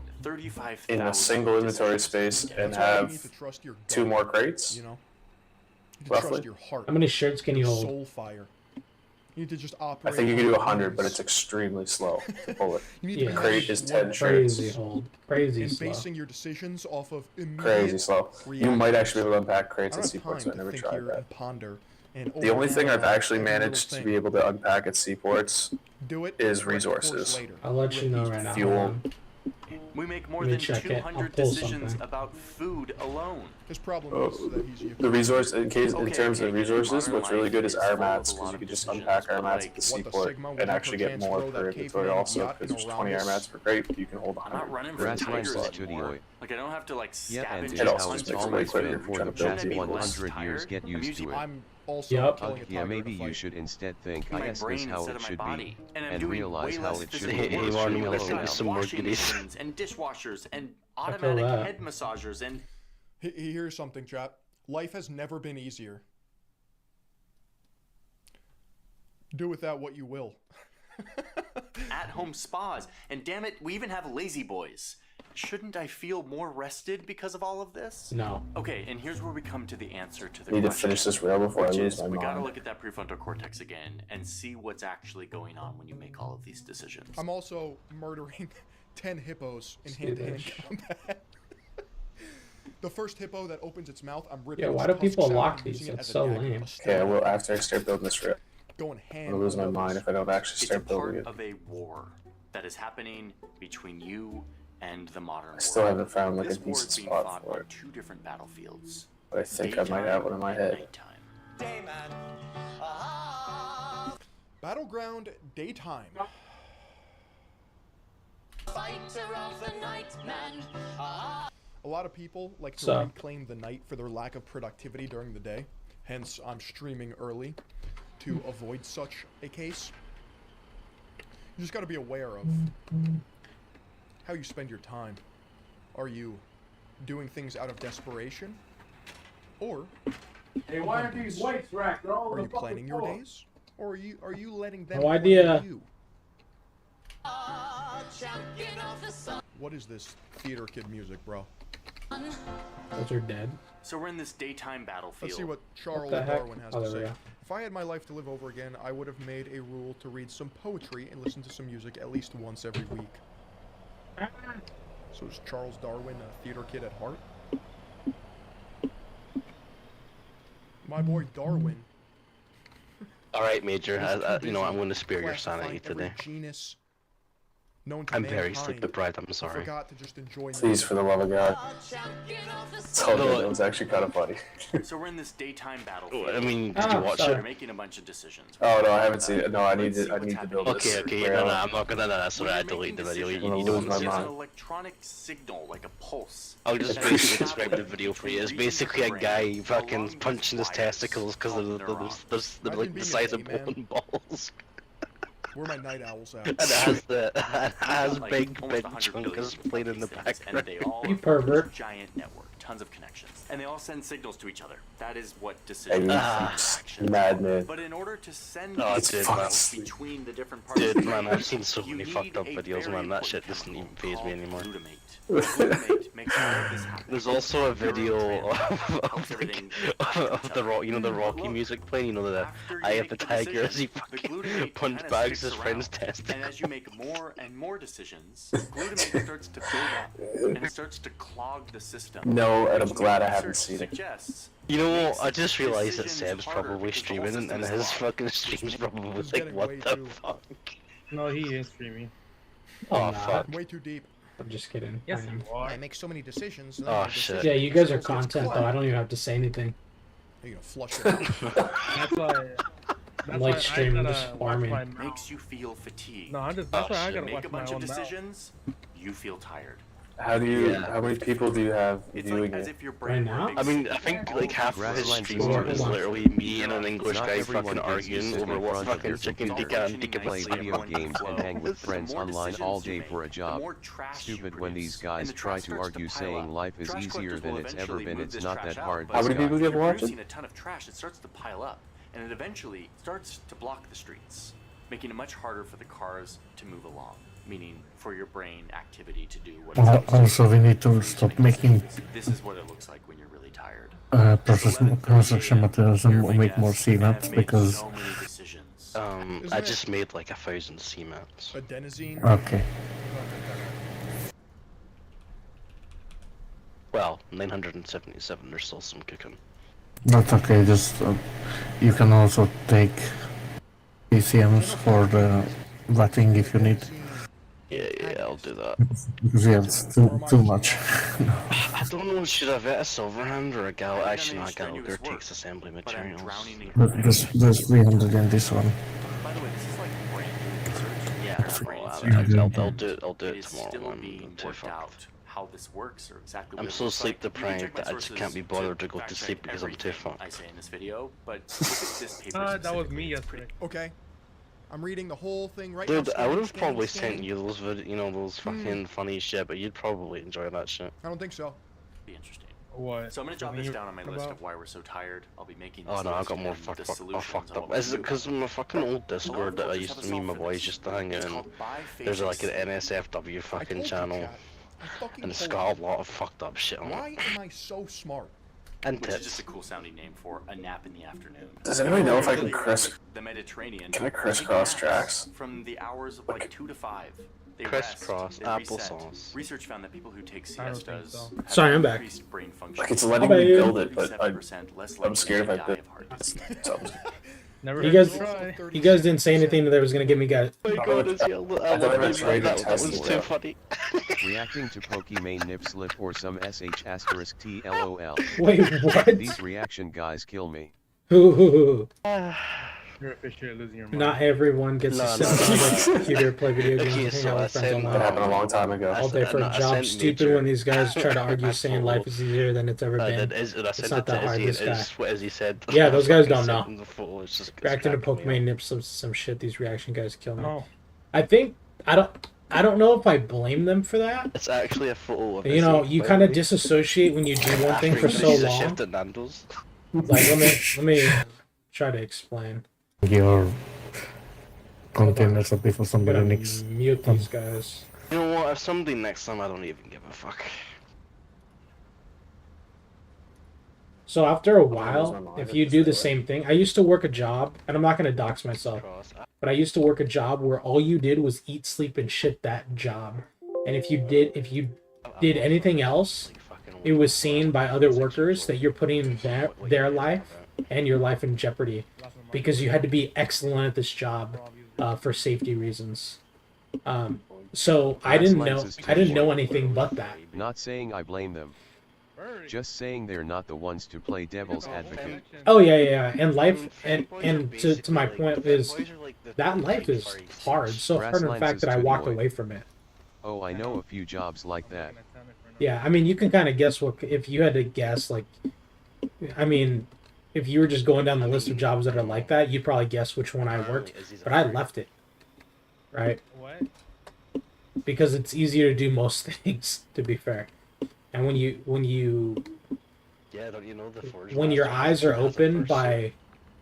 in a single inventory space and have 2 more crates. You know, you roughly. trust your heart. How many shirts can you hold? Soul fire. You need to just I operate. think you can do on 100, but wings. it's extremely slow to pull it. You need to Yeah. be Crate is 10 Crazy shirts. hold. Crazy and slow. basing your decisions off of Crazy slow. You might actually be able to unpack crates I at don't have seaports. time I've to never think tried here that. and ponder and The only thing I've overanalyze actually every little managed to thing. be able to unpack at seaports Do it, is correct course resources. later. I'll let you know right now. Fuel. Hold on. We make more Let me than check it. I'll 200 pull decisions something. about food alone. His problem is that he's The resource, in terms of Okay, resources, modern what's really life good is is our full of mats, a because lot you of can just decisions, unpack our but, mats like, at the what the seaport Sigma and would actually get perchance more throw per that inventory caveman also, yacht because in there's a 20 air roundhouse. mats per crate, you can hold I'm 100. not running for Grass tigers rice anymore. studio. Like I don't have to like Yeah, and scavenge It this also house just makes it way always quicker where if you're for trying the to build past Shouldn't I be 100 less years tired? get I'm used usually to it. I'm also Yup. killing a Yeah, tiger maybe in a you fight. should instead think, my I guess this brain how instead it of my should body, be, and I'm and doing realize way how less it should physical be. work. Hey, Warden, Like listen to some more washing goodies. machines and dishwashers and feel automatic that. head massagers and Here's something, chat. Life has never been easier. Do with that what you will. at-home spas. And damn it, we even have lazy boys. Shouldn't I feel more rested because of all of this? No. Okay, and here's where we come to the answer to the I need to question. finish this rail before I Which lose is, my we gotta mind. look at that prefrontal cortex again and see what's actually going on when you make all of these decisions. I'm also murdering 10 hippos in See hand-to-hand this. combat. The first hippo that opens its mouth, I'm ripping Yeah, its why do tusks people out lock and these? using it That's as a so dagger. lame. Okay, I will after I start building this rail. Going I'm ham gonna lose my on mind others. if I don't actually It's a start building part it. of a war that is happening between you and the modern I still world. haven't found like a This war decent is being spot fought for on it, 2 different battlefields. but I think I might have one in my head. Nighttime. Battleground daytime. A lot of people like to So- reclaim the night for their lack of productivity during the day. Hence, I'm streaming early to avoid such a case. You just got to be aware of how you spend your time. Are you doing things out of desperation? Or Hey, why aren't these weights racked? They're all are on you the fucking planning your floor. days? Or are you letting them No plan idea. you? What is this theater kid music, bro? Those are dead. So we're in this daytime battlefield. Let's see what Charles the heck? Darwin has Oh, to there we say. go. If I had my life to live over again, I would have made a rule to read some poetry and listen to some music at least once every week. So is Charles Darwin a theater kid at heart? My boy Darwin. All right, Major. is too You know, I'm busy going to spare your classifying sanity every today. genus known to I'm very mankind, sleep-deprived. I'm but sorry. forgot to just enjoy Please, nature. for the love of God. It's all good. That was actually kind of funny. So we're in this daytime battlefield. I mean, did you watch sorry. You're it? making a bunch of decisions. Oh no, I haven't seen it. No, I need Let's see to what's build happening. this. Okay, rail. no, I'm not gonna. That's When what I you're delete the making video. You decisions, I'm need gonna to lose my there's understand. an mind. electronic signal, like a pulse. I'll just that basically is describe the happening video for you. between It's regions basically of a the guy brain fucking along punching his these wires testicles because called they're neurons. like Imagine the being size a of gay man. bowling balls. Where are my night owls at? And it has We've got, like, big almost 100 billion chunkus of playing in the these things, and background. they all You are part of this pervert. giant network, tons of connections, and they all send signals to each other. That is what Hey, decisions you and actions. madman. But in order to send Oh, these dude, signals man. between the different parts of Dude, the man, brain, I've seen so you many need fucked up a videos, very man. That important shit doesn't chemical even faze me called anymore. Glutamate. Glutamate makes all of this happen. There's also a video Neurotransmitter. of, Helps everything the rock, you know, the Rocky music playing. You know the After you Eye of make the the Tiger as he decision, the fucking glutamate punch kinda bags sticks his friend's around. testicles. And as you make more and more decisions, glutamate starts to build up and it starts to clog the system. No, and I'm which glad I research haven't seen it. suggests You know makes what? I just realized that decisions Seb's harder probably because the whole streaming, and system is his locked. fucking stream's probably It's like, getting what way the too- fuck? No, he is streaming. Oh, nah. fuck. Way too deep. I'm just kidding. Yes, I am. you are. I make so many decisions. Oh, shit. Yeah, you guys are content though. I don't even have to say anything. You're gonna flush it out. That's why. I'm like streaming, just farming. Makes you feel fatigued. No, I'm just. That's why I gotta Make watch a my bunch of own mouth. decisions. You feel tired. How do you? How many people do you have It's viewing like as it? if your brain Right were a now? big I mean, I soup. think like half of his Grasslands stream is is literally me and an English Not guy everyone fucking gives arguing you over in what front of fucking your chicken computer. tikka and tikka Play masala. video games and hang with The friends more online decisions all you day make, for a the job. more trash you Stupid when produce, these and guys the try trash to starts argue pile saying up. life is Trash easier collectors than will it's ever eventually been. move It's this not trash that out, hard. but How many people do you have if you're watching? producing a ton of trash, it starts to pile up, and it eventually starts to block the streets, making it much harder for the cars to move along. Meaning for your brain activity to do what it's supposed to Also, we need to stop making This is what it looks like when you're really tired. construction materials and make more cements Made because. so many decisions. I just made like 1,000 cements. Adenosine. Okay. Well, 977. There's still some cooking. That's okay. Just you can also take PCMs for the wetting if you need. Yeah, I'll do that. Because yeah, it's too much. I don't know, should I vet a Silverhand or a Gal? Actually, no, a Gallagher takes assembly materials. There's 300 in this one. By the way, this is like brand new research. Yeah, I'll do it tomorrow. Still I'm being too worked fucked. out how this works or exactly what I'm it so looks sleep like. You can check deprived my that I just sources can't be bothered to go to fact sleep check because I'm too everything fucked. I say in this video, but look at this paper That was me specifically. yesterday. Okay. I'm reading the whole thing right now. Dude, I would have Scanning, probably scanning. sent you those those fucking funny shit, but you'd probably enjoy that shit. I don't think so. Be interesting. What? So I'm gonna jot Something this you're down on my talking list about? of why we're so tired. I'll be making this Oh no, I list got more and the fucked solutions on up. what Is we it do. because my fucking old A lot of Discord that I cultures used have to a me and my solve for boys this. used to hang It's in? called There's like an bifacial NSFW I fucking told you, channel, Chad. I fucking and it's told got you. a lot of fucked up shit on Why it. am I so smart? And which is just a tits. cool sounding name for a nap in the afternoon. Does anybody know if I can The Mediterranean. Can I crisscross tracks? From the hours of like 2 to 5. They Crisscross, rest, they reset. applesauce. Research found that people who take I don't think siestas so. have Sorry, I'm back. increased brain function. Like it's letting How me about build it, but 37% less I'm likely scared to if I die build of heart disease. something. Never You heard guys, you try. you guys didn't say anything that was gonna get me guys. Oh my god, it's yellow. I I thought love it was it. ready to That test was it too out. funny. Reacting to Pokimane nip slip or some sh asterisk t lol. Wait, what? These reaction guys kill me. Ooh, You're officially losing your mind. not everyone gets No, to no, sit no, on no. the computer, play video games, Okay, and hang so out I with friends said That online happened a long time ago. all day for no, a I job. sent Stupid Major- when these guys try to argue I saying follow. life is easier than it's ever I been. did, I sent not it to that hard, Izzy, this and guy. it's what Izzy said. Yeah, those guys Fucking don't know. sent him the photo, it's just- it's Reacting to cracking me Pokemon up. nips some shit. These reaction guys kill me. Oh. I think I don't know if I blame them for that. It's actually a photo of You know, Izzy, you by kind the of way. disassociate when you do one thing After for he so finishes a long. shift at Nando's. Like, let me try to explain. Your containers are before I'm somebody gonna nicks. mute these guys. You know what? If somebody next time, I don't even give a fuck. So after a while, if you do the same thing, I used to work a job, and I'm not gonna dox myself, but I used to work a job where all you did was eat, sleep, and shit that job. And if you did anything else, it was seen by other workers that you're putting their life and your life in jeopardy because you had to be excellent at this job for safety reasons. So I didn't know anything but that. Not saying I blame them. Just saying they're not the ones to play devil's advocate. Oh yeah. And life and to my point is that life is hard. So hard in fact that I walked away from it. Oh, I know a few jobs like that. Yeah, I mean, you can kind of guess what, if you had to guess, like, I mean, if you were just going down the list of jobs that are like that, you'd probably guess which one I worked, but I left it, right? What? Because it's easier to do most things, to be fair. And when Yeah, don't you know the Forge when your Master eyes are has a opened first by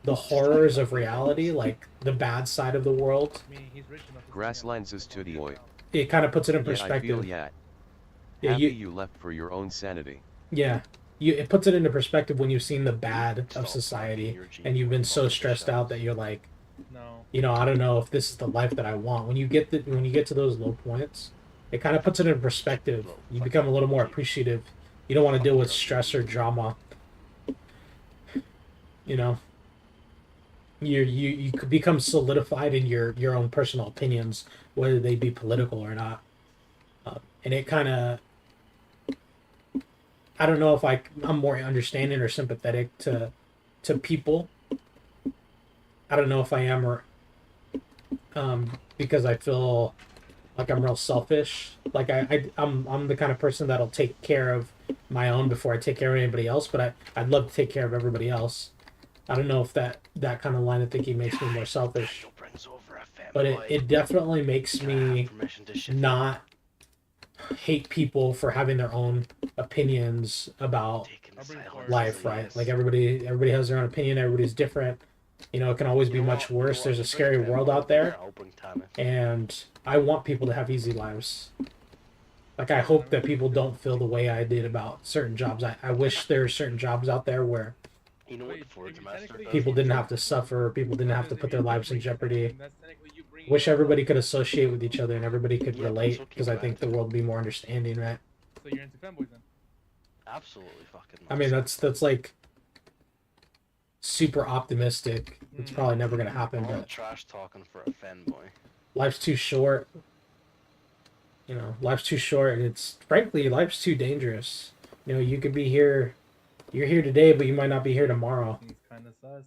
the horrors of reality, like the bad side of the world, Grasslands is Tudioi. it kind of puts it in Yeah, I perspective. feel yeah. Yeah, Happy you left for your own sanity. Yeah, it puts it into perspective when you've seen the bad of society and you've been so stressed out that you're like, you know, I don't know if this is the life that I want. When you get to those low points, it kind of puts it in perspective. You become a little more appreciative. You don't want to deal with stress or drama. You know. you could become solidified in your own personal opinions, whether they be political or not. And it kind of, I don't know if I'm more understanding or sympathetic to people. I don't know if I am or because I feel like I'm real selfish. Like I'm the kind of person that'll take care of my own before I take care of anybody else, but I'd love to take care of everybody else. I don't know if that kind of line of thinking makes me more selfish, but it definitely makes me not hate people for having their own opinions about life, right? Like everybody has their own opinion. Everybody's different. You know, it can always be much worse. There's a scary world out there, and I want people to have easy lives. Like, I hope that people don't feel the way I did about certain jobs. I wish there are certain jobs out there where people didn't have to suffer, people didn't have to put their lives in jeopardy. Wish everybody could associate with each other and everybody could relate, because I think the world would be more understanding, right? So you're into fanboys then? Absolutely fucking. I mean, that's like super optimistic. It's probably never gonna happen, All but trash talking for a fanboy. life's too short. You know, life's too short, and it's frankly, life's too dangerous. You know, you could be here, you're here today, but you might not be here tomorrow. He's kind of sus.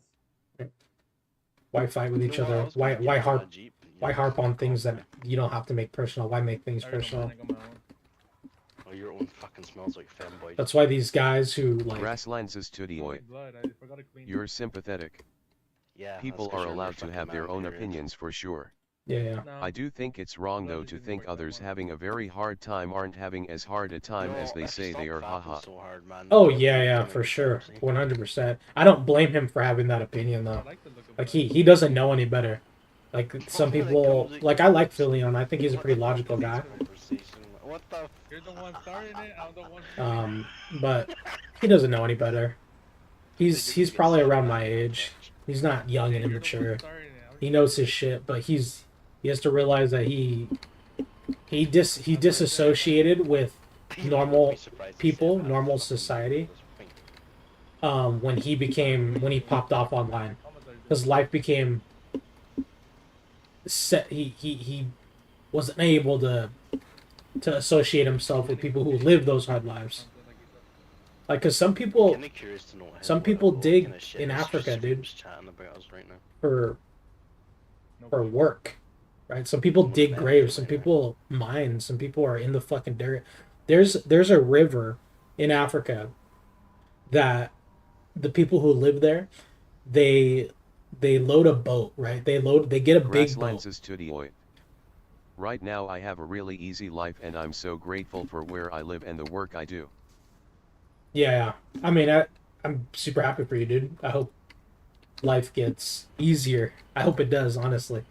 Why fight with each other? Why harp on things that you don't have to make personal? Why make things personal? Oh, your own fucking smells like fanboy. That's why these guys who like Grasslands is Tudioi. You're sympathetic. Yeah. People are allowed to have their own opinions for sure. Yeah. I do think it's wrong though to think others having a very hard time aren't having as hard a time as they say they are, haha. Oh yeah, for sure, 100%. I don't blame him for having that opinion though. Like he doesn't know any better. Like some people, like I like Filion. I think he's a pretty logical guy. What the? You're the one starting it. I'm the one. But he doesn't know any better. He's probably around my age. He's not young and immature. He knows his shit, but he has to realize that he disassociated with normal people, normal society. When he popped off online, his life became set. He wasn't able to associate himself with people who live those hard lives. Like, cause some people dig in Africa, dude, for work, right? Some people dig graves, some people mine, some people are in the fucking dirt. There's a river in Africa that the people who live there, they load a boat, right? They get a big boat. Right now I have a really easy life and I'm so grateful for where I live and the work I do. Yeah, I mean, I'm super happy for you, dude. I hope life gets easier. I hope it does, honestly.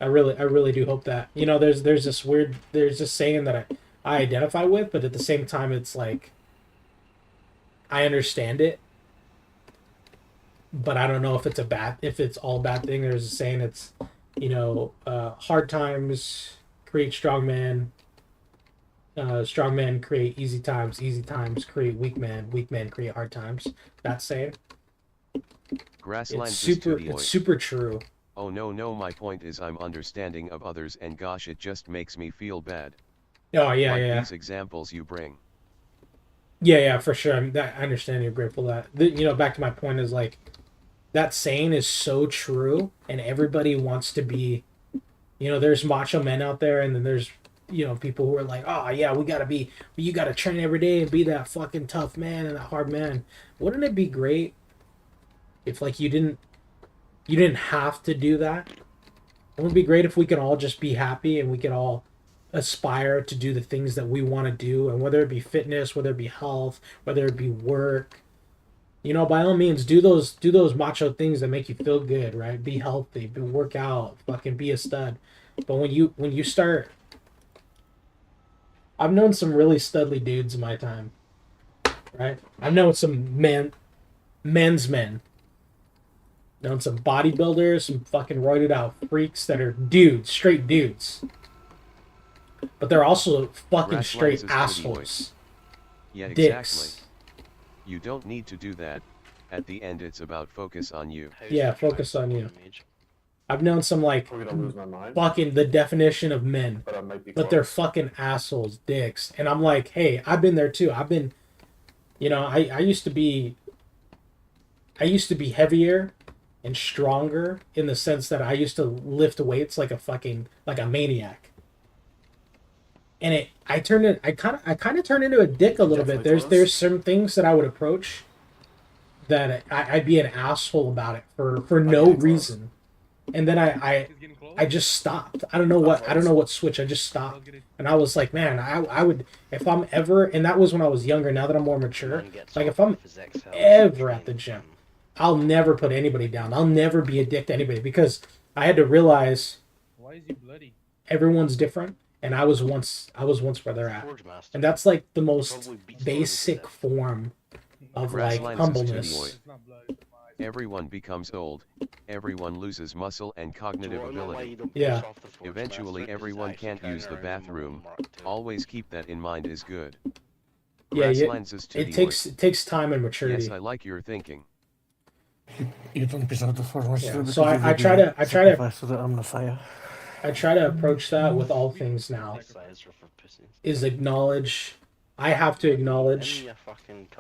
I really do hope that. You know, there's this saying that I identify with, but at the same time, it's like, I understand it, but I don't know if it's all a bad thing. There's a saying, it's, you know, hard times create strong men. Strong men create easy times create weak men create hard times. That saying. It's super true. Oh no, my point is I'm understanding of others and gosh it just makes me feel bad. Oh yeah, like yeah. These examples you bring. Yeah, for sure. I understand you're grateful that. You know, back to my point is like, that saying is so true, and everybody wants to be, you know, there's macho men out there, and then there's, you know, people who are like, oh yeah, you gotta train every day and be that fucking tough man and that hard man. Wouldn't it be great if like you didn't have to do that? It would be great if we could all just be happy and we could all aspire to do the things that we want to do, and whether it be fitness, whether it be health, whether it be work, you know, by all means do those macho things that make you feel good, right? Be healthy, work out, fucking be a stud. But when you start, I've known some really studly dudes in my time, right? I've known some men's men. Known some bodybuilders, some fucking roided out freaks that are dudes, straight dudes. But they're also fucking straight assholes. Yeah, dicks. exactly. You don't need to do that. At the end, it's about focus on you. Yeah, focus on you. I've known some like fucking the definition of men, but they're fucking assholes, dicks. And I'm like, hey, I've been there too. I've been, you know, I used to be heavier and stronger in the sense that I used to lift weights like a maniac. And I kind of turned into a dick a little bit. There's some things that I would approach that I'd be an asshole about it for no reason. And then I just stopped. I don't know what switch. I just stopped. And I was like, man, I would, if I'm ever, and that was when I was younger. Now that I'm more mature, like if I'm ever at the gym, I'll never put anybody down. I'll never be a dick to anybody, because I had to realize Why is he bloody? everyone's different, and I was once where they're at. And that's like the most basic form of like humbleness. Everyone becomes old. Everyone loses muscle and cognitive ability. Yeah. Eventually everyone can't use the bathroom. Always keep that in mind is good. Yeah, Lenses to it takes time and maturity. Yes, I like your thinking. You don't deserve the former. Yeah. So I try to I try to approach that with all things now. Is acknowledge. I have to acknowledge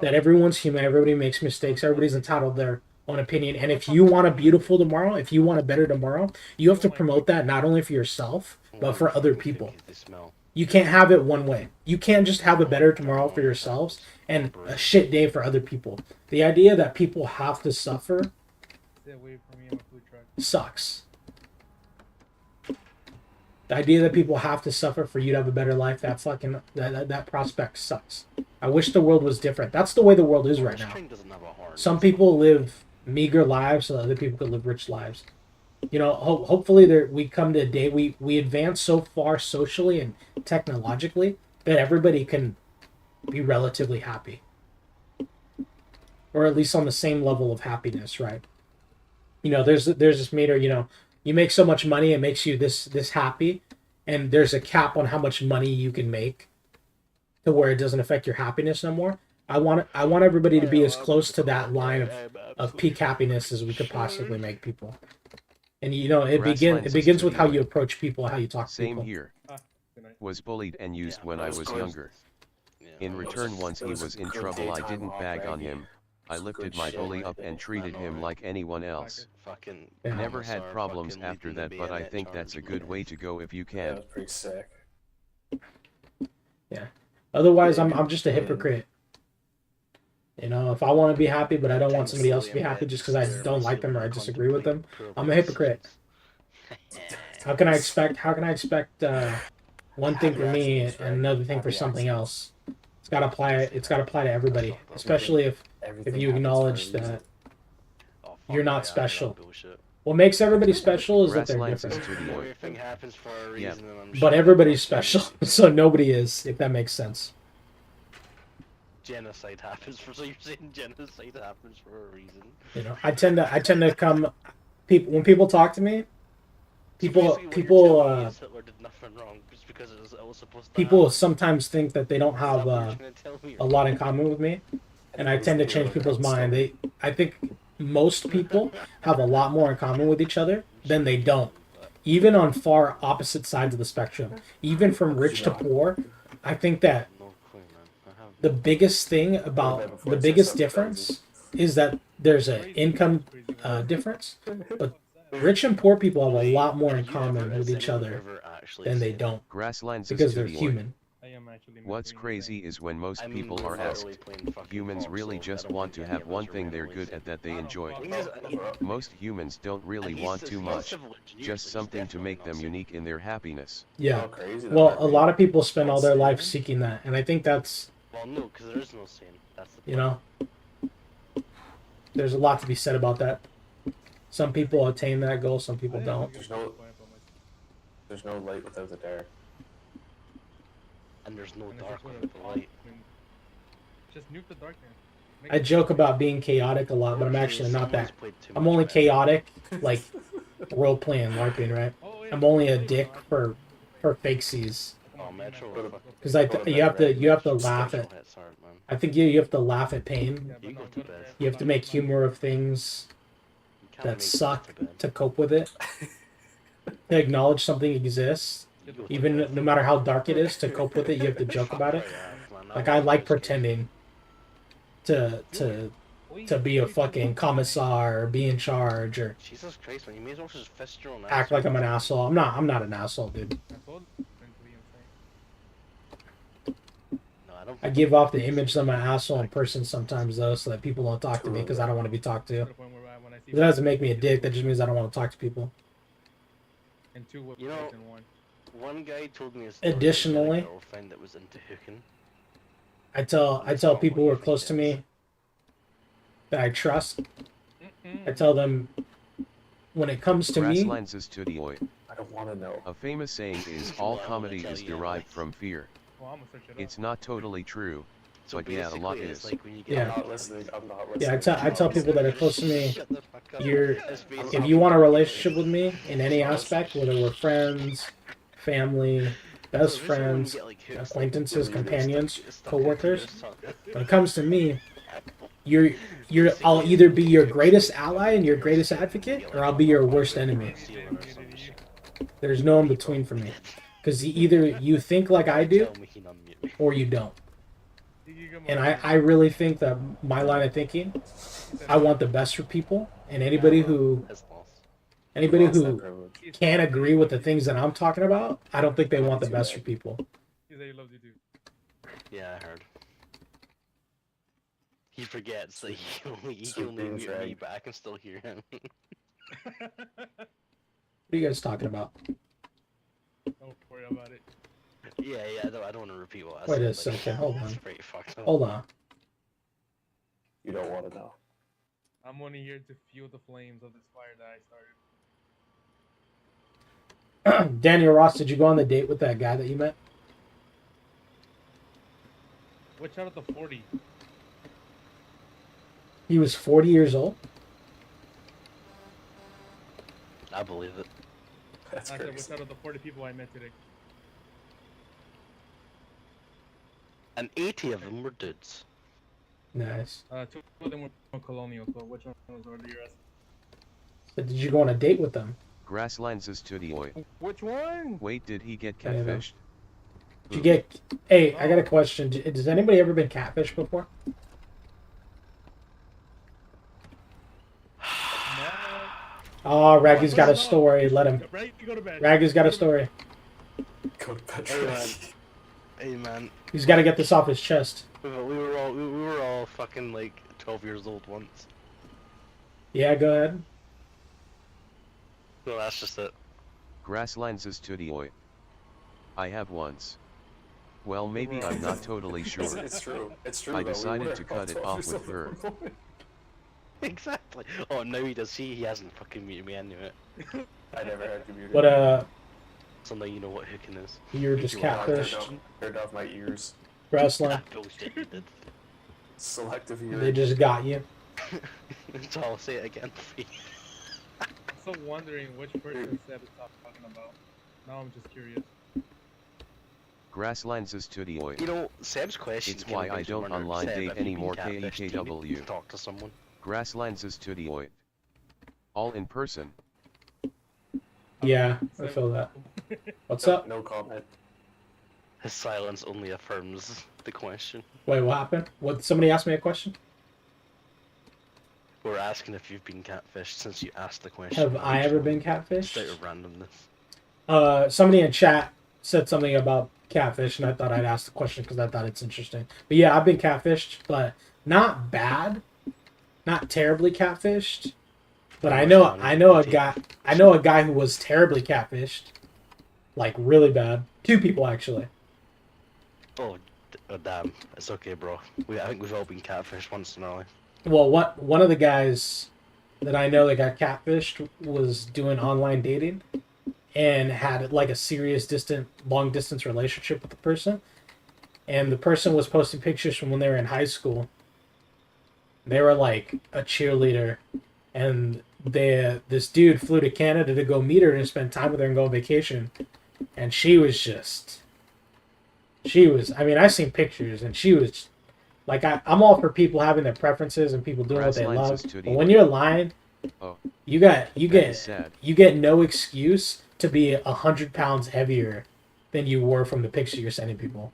that everyone's human. Everybody makes mistakes. Everybody's entitled to their own opinion. And if you want a beautiful tomorrow, if you want a better tomorrow, you have to promote that not only for yourself, but for other people. You can't have it one way. You can't just have a better tomorrow for yourselves and a shit day for other people. The idea that people have to suffer sucks. The idea that people have to suffer for you to have a better life, that prospect sucks. I wish the world was different. That's the way the world is right now. Some people live meager lives so that other people could live rich lives. You know, hopefully we come to a day we advance so far socially and technologically that everybody can be relatively happy, or at least on the same level of happiness, right? You know, there's this meter. You know, you make so much money, it makes you this happy, and there's a cap on how much money you can make to where it doesn't affect your happiness no more. I want everybody to be as close to that line of peak happiness as we could possibly make people. And you know, it begins with how you approach people, how you talk to people. Same here. Was bullied and used when I was younger. In return, once he was in trouble, I didn't bag on him. I lifted my bully up and treated him like anyone else. Never had problems after that, but I think that's a good way to go if you can. That's pretty sick. Yeah. Otherwise, I'm just a hypocrite. You know, if I want to be happy, but I don't want somebody else to be happy just because I don't like them or I disagree with them, I'm a hypocrite. How can I expect one thing for me and another thing for something else? It's got to apply to everybody, especially if you acknowledge that you're not special. What makes everybody special is that they're different. But everybody's special, so nobody is, if that makes sense. Genocide happens for, so you're saying genocide happens for a reason. You know, I tend to come, when people talk to me, people sometimes think that they don't have a lot in common with me, and I tend to change people's mind. I think most people have a lot more in common with each other than they don't, even on far opposite sides of the spectrum, even from rich to poor. I think that the biggest difference is that there's an income difference, but rich and poor people have a lot more in common with each other than they don't, because they're human. What's crazy is when most people are asked, humans really just want to have one thing they're good at that they enjoy. Most humans don't really want too much, just something to make them unique in their happiness. Yeah, well, a lot of people spend all their life seeking that, and I think that's, well, no, because there is no sin. That's the point. You know, there's a lot to be said about that. Some people attain that goal, some people don't. There's no light without the dark. And there's no dark without the light. Just nuke the darkness. I joke about being chaotic a lot, but I'm actually not that. I'm only chaotic, like, role-playing LARPing, right? I'm only a dick for fakesies. Because you have to laugh at. I think you have to laugh at pain. You have to make humor of things that suck to cope with it. To acknowledge something exists, even no matter how dark it is, to cope with it, you have to joke about it. Like I like pretending to be a fucking commissar or be in charge or Jesus Christ, man, you may as well just fist your own ass. act like I'm an asshole. I'm not an asshole, dude. I give off the image that I'm an asshole in person sometimes though, so that people don't talk to me because I don't want to be talked to. That doesn't make me a dick. That just means I don't want to talk to people. You know, one guy told me a story. Additionally, about a girlfriend that was into hooking. I tell people who are close to me that I trust. I tell them when it comes to me. I don't want to know. A famous saying is all comedy is derived from fear. It's not totally true, but yeah, a lot is. Yeah. I'm not listening. Yeah, I tell people that are close to me, if you want a relationship with me in any aspect, whether we're friends, family, best friends, acquaintances, companions, co-workers, when it comes to me, I'll either be your greatest ally and your greatest advocate, or I'll be your worst enemy. There's no in between for me. Because either you think like I do, or you don't. And I really think that my line of thinking, I want the best for people, and anybody who can't agree with the things that I'm talking about, I don't think they want the best for people. Yeah, I heard. He forgets that he only mute me, but I can still hear him. What are you guys talking about? Don't worry about it. Yeah, I don't want to repeat what I said. Wait a second, second, hold on. Up. Hold on. You don't want to know. I'm only here to fuel the flames of this fire that I started. Daniel Ross, did you go on the date with that guy that you met? Which out of the 40? He was 40 years old? I believe it. That's crazy. Which out of the 40 people I met today? And 80 of them were dudes. Nice. 2 of them were colonial, so which one was already yours? So did you go on a date with them? Grasslands is to the oi. Which one? Wait, did he get catfished? Did you get... Hey, I got a question. Has anybody ever been catfished before? Oh, Raggy's got a story. Let him. Raggy's got a story. Go to bed. Hey man. He's got to get this off his chest. We were all fucking like 12 years old once. Yeah, go ahead. No, that's just it. Grasslands is to the oi. I have once. Well, maybe I'm not totally sure. It's true. It's true. I decided to cut it off with her. Exactly. Oh, no, he does. He hasn't fucking muted me. I knew it. I never had you muted. But so now you know what hooking is. You're just catfished. Turned off my ears. Grassland. Selective hearing. They just got you. So I'll say it again. I'm still wondering which person Seb is talking about. Now I'm just curious. Grasslands is to the oi. You know, Seb's question. It's why I don't online date anymore. KEKW. Talk to someone. Grasslands is to the oi. All in person. Yeah, I feel that. What's up? No comment. His silence only affirms the question. Wait, what happened? What? Somebody asked me a question? We're asking if you've been catfished since you asked the question. Have I ever been catfished? Just out of randomness. Somebody in chat said something about catfish, and I thought I'd ask the question because I thought it's interesting. But yeah, I've been catfished, but not bad, not terribly catfished. But I know a guy who was terribly catfished, like really bad. 2 people actually. Oh damn! It's okay, bro. I think we've all been catfished once in our life. Well, one of the guys that I know that got catfished was doing online dating and had like a serious long distance relationship with the person. And the person was posting pictures from when they were in high school. They were like a cheerleader, and this dude flew to Canada to go meet her and spend time with her and go on vacation. And she was just She was. I mean, I seen pictures, and she was like, I'm all for people having their preferences and people doing what they love. But when you're lying, you get no excuse to be 100 pounds heavier than you were from the picture you're sending people.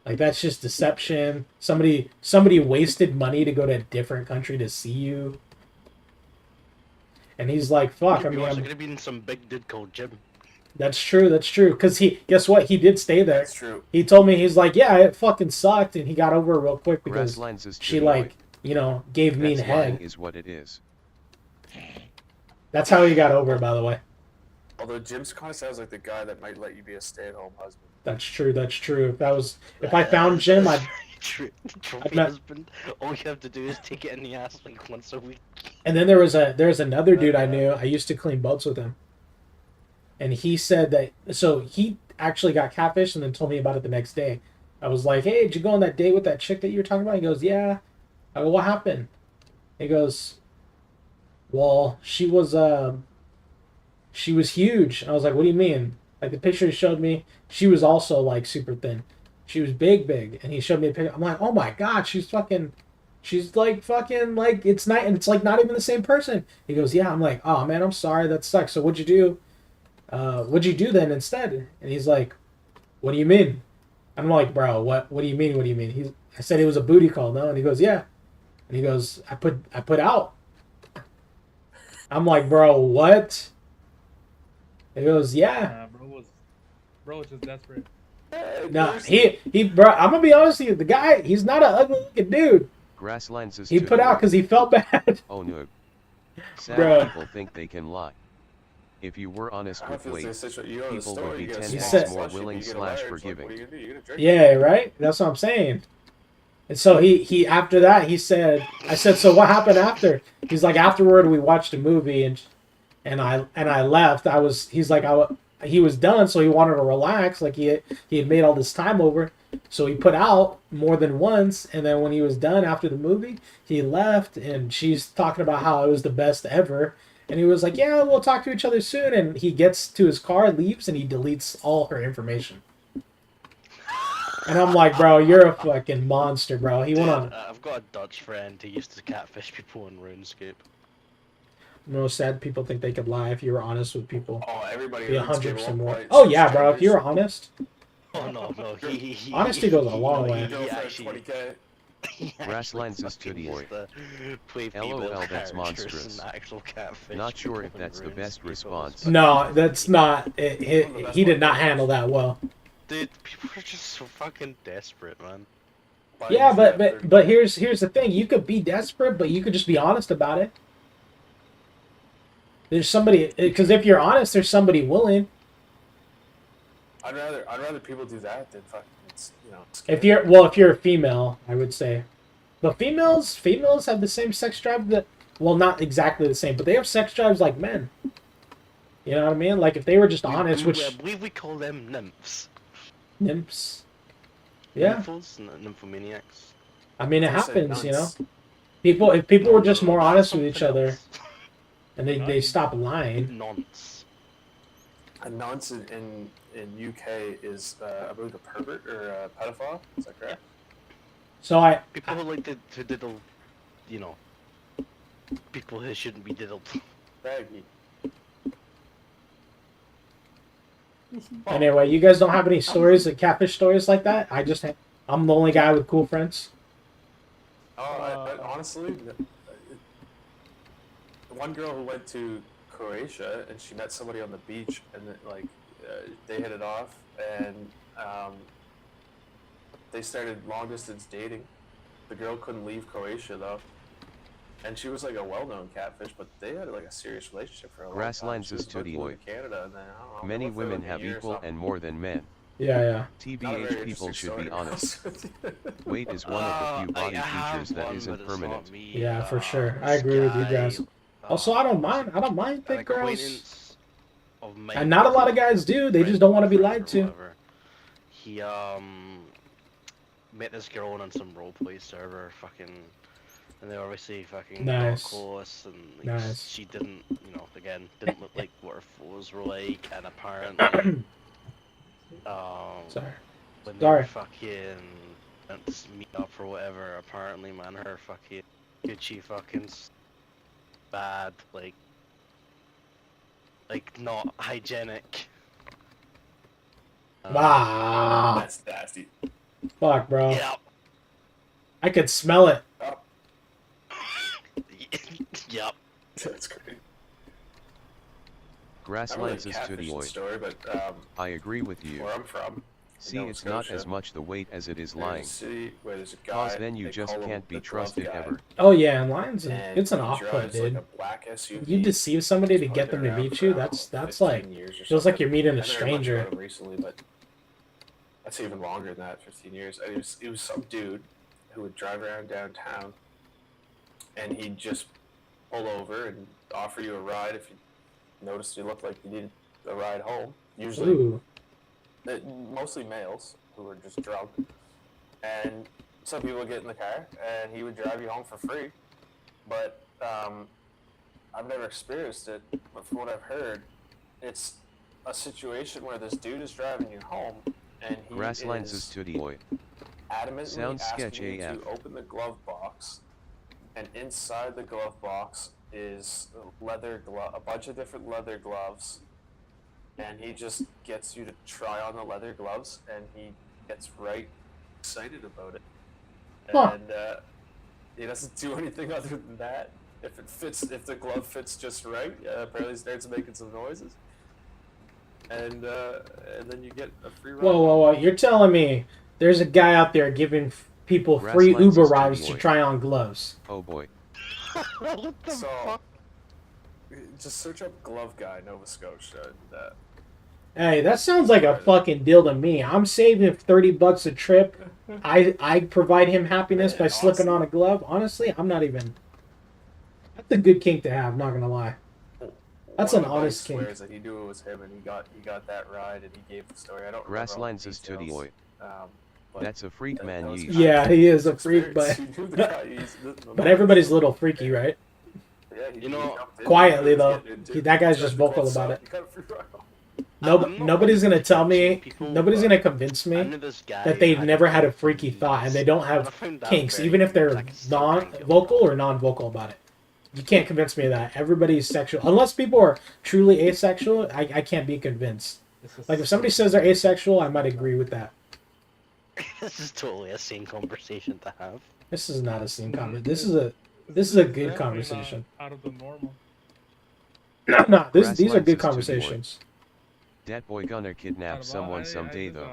Like, that's just deception. Somebody wasted money to go to a different country to see you. And he's like, fuck, I mean, I'm gonna be in some big dude called Jim. That's true, because guess what? He did stay there. That's true. He told me, he's like, yeah, it fucking sucked, and he got over it real quick because she, like, you know, gave me the head. Is what it is. That's how he got over it, by the way. Although Jim's kind of sounds like the guy that might let you be a stay-at-home husband. That's true. If I found Jim, I'd husband. All you have to do is take it in the ass like once a week. And then there's another dude I knew. I used to clean boats with him, and he said that. So he actually got catfished, and then told me about it the next day. I was like, "Hey, did you go on that date with that chick that you were talking about?" He goes, "Yeah." I go, "What happened?" He goes, "Well, she was huge." I was like, "What do you mean?" Like, the picture he showed me, she was also, like, super thin. She was big. And he showed me a picture. I'm like, oh my god, she's like, it's not, and it's like not even the same person. He goes, yeah. I'm like, oh man, I'm sorry, that sucks. So what'd you do? What'd you do then instead? And he's like, what do you mean? I'm like, bro, what do you mean? What do you mean? I said it was a booty call, no? And he goes, yeah. And he goes, I put out. I'm like, bro, what? He goes, yeah. Bro was just desperate. No, bro, I'm gonna be honest with you. The guy, he's not an ugly looking dude. He put out because he felt bad. Oh no. Sad Bro. people think they can lie. If you were honest with weight, people would store, be you get 10 a times small more slushy, willing you get a slash large, like, forgiving. what are you gonna do? You're gonna drink Yeah, right? That's what I'm saying. And so he after that, he said, I said, so what happened after? He's like, afterward, we watched a movie and I left. He was done, so he wanted to relax. Like, he had made all this time over. So he put out more than once, and then when he was done after the movie, he left, and she's talking about how it was the best ever. And he was like, yeah, we'll talk to each other soon. And he gets to his car, leaves, and he deletes all her information. And I'm like, bro, you're a fucking monster, bro. He went on. I've got a Dutch friend who used to catfish people in RuneScape. Most sad people think they could lie if you were honest with people. Oh, everybody. Be 100% more. Oh yeah, bro. If you're honest. Oh no. Honesty goes a long way. Grasslands is to the LOL, that's monstrous. Not sure if that's the best response. No, that's not. He did not handle that well. Dude, people are just so fucking desperate, man. Yeah, but here's the thing. You could be desperate, but you could just be honest about it. There's somebody, because if you're honest, there's somebody willing. I'd rather people do that than fucking, If you're a female, I would say. But females have the same sex drive that, well, not exactly the same, but they have sex drives like men. You know what I mean? Like, if they were just honest, which I believe we call them nymphs. Nymphs. Yeah. Nymphomaniacs. I mean, it happens, you know. If people were just more honest with each other, and they stop lying. Nonce. A nonce in UK is, I believe, a pervert or a pedophile. Is that correct? So people who like to diddle, you know, people who shouldn't be diddled. Baggy. Anyway, you guys don't have any stories, like catfish stories like that? I'm the only guy with cool friends. Honestly, one girl who went to Croatia and she met somebody on the beach, and they hit it off, and they started long distance dating. The girl couldn't leave Croatia though, and she was like a well-known catfish, but they had like a serious relationship for a long time. Grasslands is to the Canada, and then, I don't know, many women have equal and more than men. Yeah. TBH, people should be honest. Weight is one of the few body features that isn't permanent. Yeah, for sure. I agree with you guys. Also, I don't mind thick girls. And not a lot of guys do. They just don't want to be lied to. He met this girl on some roleplay server, and they obviously got close, and she didn't, didn't look like what her photos were like, and apparently, sorry. when they Sorry. were fucking let's meet up or whatever. Apparently, man, her fucking Gucci fucking bad, like not hygienic. Wow. That's nasty. Fuck, bro. Yeah. I could smell it. Yep. That's great. Grasslands is to the story, but I agree with you. where I'm from, See, Nova it's not Scotia, as much the weight as it is there's lying. a city where there's a guy. Cause then you they just call him can't be the glove trusted guy, ever. Oh yeah, and Lions, and it's an he off put, drives dude. like a black SUV. You deceive somebody to He's get them probably to been meet around you. for That's 15 like years or feels like something. you're meeting a I haven't heard much stranger. about him recently, but that's even longer than that. 15 years. It was some dude who would drive around downtown, and he'd just pull over and offer you a ride if you noticed you looked like you needed a ride home. Usually, Ooh. mostly males who were just drunk, and some people would get in the car and he would drive you home for free. But I've never experienced it, but from what I've heard, it's a situation where this dude is driving you home and he Grasslands is is to the oi. adamantly Sounds asking sketch you AF. to open the glove box, and inside the glove box is a bunch of different leather gloves, and he just gets you to try on the leather gloves, and he gets right excited about it. Huh. And he doesn't do anything other than that. If the glove fits just right, apparently he starts making some noises, and then you get a free ride. Whoa! You're telling me there's a guy out there giving people free Grasslands Uber is to rides the to oi. try on gloves? Oh boy. What the So, fuck? just search up glove guy Nova Scotia. And, Hey, that sounds like a fucking deal to me. I'm saving $30 a trip. I provide him happiness by slipping on a glove. Honestly, I'm not even. That's a good kink to have. Not gonna lie. That's one an of my buddies honest kink. swears that he knew it was him, and he got that ride, and he gave the story. I don't remember all the Grasslands is to the details, oi. but That's a freak man that was yeesh. kind of Yeah, he is a freak, experience. but He knew the guy, the but everybody's a little freaky, right? Yeah, he You know, jumped in, Quietly he was though, getting into that guy's he just got the vocal gloves about out, it. he got a free ride home. Nobody's gonna tell me. People, Nobody's gonna convince I me knew this guy that they've had never had a fucking freaky thought and they don't I have found that kinks, very even if they're like, so kind of non-vocal or non-vocal about it. You can't convince me of that. Everybody's sexual. Unless people are truly asexual, I can't be convinced. Like, if somebody says they're asexual, I might agree with that. This is totally a sane conversation to have. This is not a scene conversation. This is a good Definitely conversation. not out of the normal. No, these are Grasslands good is to the oi. conversations. Dat boy gonna kidnap someone someday though.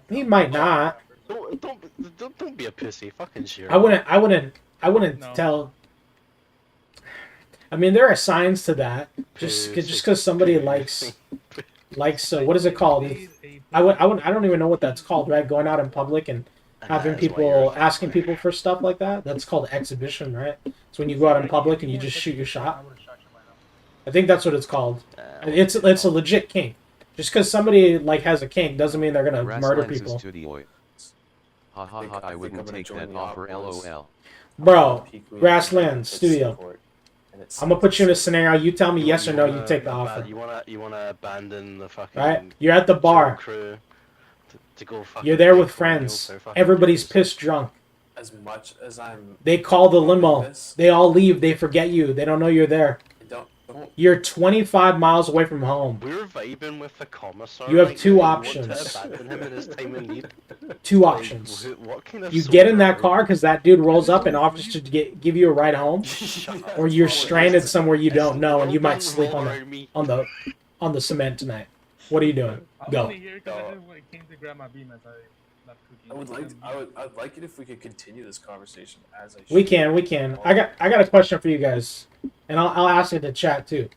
He might not. Don't be a pussy. Fucking share. I wouldn't No. tell. I mean, there are signs to that. Just because somebody likes what is it called? I don't even know what that's called, right? Going out in public and having people asking people for stuff like that. That's called exhibition, right? It's when you go out in public and you just shoot your shot. I think that's what it's called. It's a legit kink. Just because somebody like has a kink doesn't mean they're gonna murder Grasslands is people. to the oi. Ha ha ha, I wouldn't take that offer lol. Bro, Grassland Studio. I'm gonna put you in a scenario. You tell me yes or no. You take the offer. You wanna abandon the fucking Right? You're at the bar. crew to go fucking You're there with take someone friends. else, they're fucking Everybody's dudes. pissed drunk. As much as I'm, They call the Loving limo. this. They all leave. They forget you. They don't know you're there. don't You're 25 miles away from home. We were vibing with the commissar. You have like, two we want options. To abandon him in his time in need. Two Like, options. what kind of You get in that sober- car because that dude rolls up and offers to give you a ride home, or you're stranded somewhere you don't know and you might sleep on the cement tonight. What are you doing? I'm Go. only here because I didn't came to grab my beam as I left cooking. I'd like it if we could continue this conversation as I. We can. I got a question for you guys, and I'll ask it to chat too.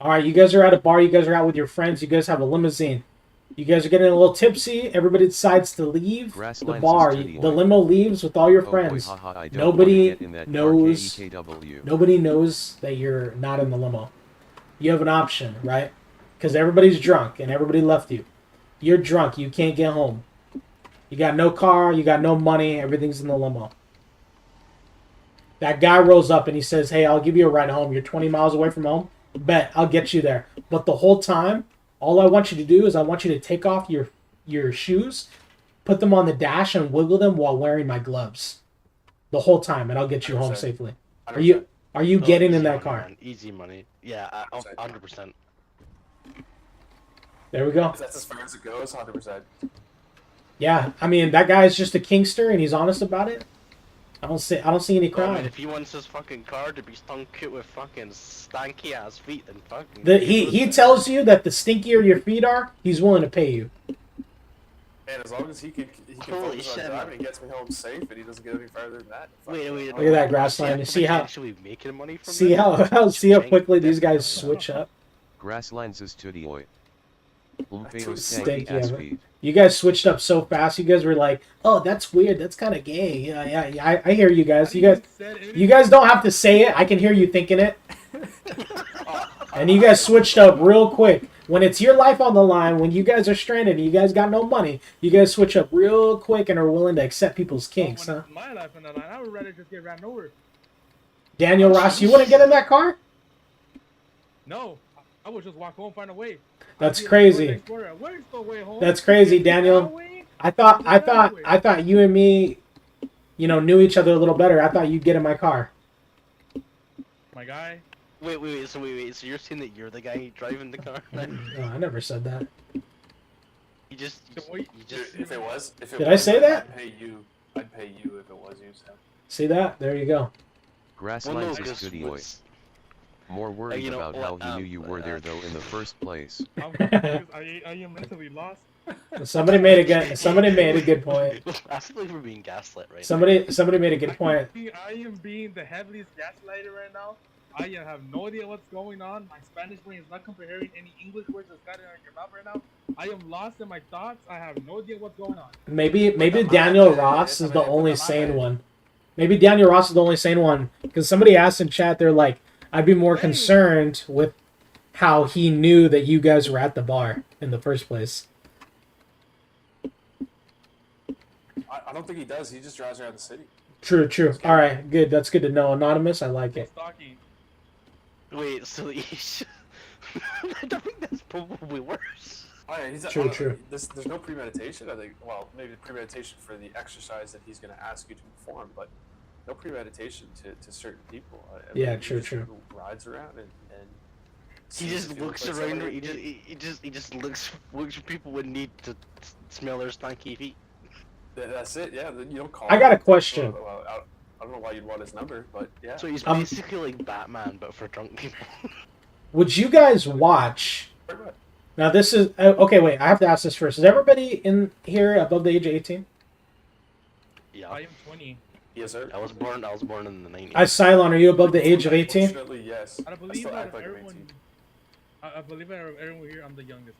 All right, you guys are at a bar. You guys are out with your friends. You guys have a limousine. You guys are getting a little tipsy. Everybody decides to leave the Grasslands bar. is to the The oi. limo leaves with all your Oh boy, friends. haha, I don't Nobody wanna get in that car, knows. KKW. Nobody knows that you're not in the limo. You have an option, right? Because everybody's drunk and everybody left you. You're drunk. You can't get home. You got no car. You got no money. Everything's in the limo. That guy rolls up and he says, "Hey, I'll give you a ride home. You're 20 miles away from home. Bet I'll get you there." But the whole time, all I want you to do is I want you to take off your your shoes, put them on the dash and wiggle them while wearing my gloves the whole time, and I'll get you home 100%. safely. 100%. Are you Oh, getting in easy that money, car? man. Easy money. Yeah, 100%. There we go. If that's as far as it goes, 100%. Yeah, I mean that guy's just a kinkster and he's honest about it. I don't see any Well, I mean, crime. if he wants his fucking car to be stunk with fucking stanky ass feet, then fucking. He tells you that the stinkier your feet are, he's willing to pay you. And as long as he can Holy focus on shit, driving and gets me home safe, and he doesn't get any farther than that. Wait. Look at that grassland. You see how Actually making money from see this? how quickly these guys switch up. Grasslands is to the oi. Stinky of it. You guys switched up so fast. You guys were like, "Oh, that's weird. That's kind of gay." Yeah. I hear you guys. You guys don't have to say it. I can hear you thinking it. And you guys switched up real quick. When it's your life on the line, when you guys are stranded and you guys got no money, you guys switch up real quick and are willing to accept people's kinks, huh? My life on the line, I would rather just get ran over. Daniel Ross, you wouldn't get in that car? No, I would just walk home, find a way. That's crazy. Where's the way home? That's crazy, Daniel. I thought you and me, knew each other a little better. I thought you'd get in my car. My guy. Wait. So you're saying that you're the guy driving the car? No, I never said that. You just. If it was, Did I say that? I'd pay you if it was you, Sam. See that? There you go. Grasslands is to the oi. More worried about how he knew you were there though in the first place. I am mentally lost. Somebody made a good point. I feel like we're being gaslit right Somebody made a good point. I am being the heaviest gaslighter right now. I have no idea what's going on. My Spanish brain is not comparing any English words that's got it on your mouth right now. I am lost in my thoughts. I have no idea what's going on. Maybe Daniel Ross is the only sane one. Maybe Daniel Ross is the only sane one because somebody asked in chat. They're like, I'd be more concerned with how he knew that you guys were at the bar in the first place. I don't think he does. He just drives around the city. True. All right, good. That's good to know. Anonymous, I like it. Wait, so I think that's probably worse. Oh, yeah, True. There's no premeditation. I think. Well, maybe premeditation for the exercise that he's going to ask you to perform, but no premeditation to certain people. Yeah, he true. just rides around and he just looks around. He just looks for people would need to smell their stanky feet. That's it. Yeah, you don't call. I got a question. Well, I don't know why you'd want his number, but yeah. So he's basically like Batman, but for drunk people. Would you guys watch? Now this is okay. Wait, I have to ask this first. Is everybody in here above the age of 18? Yeah. I am 20. Yes, sir. I was born in the 90s. Cylon, are you above the age of 18? Unfortunately, yes. I believe still that act like I'm 18. I believe that everyone here, I'm the youngest.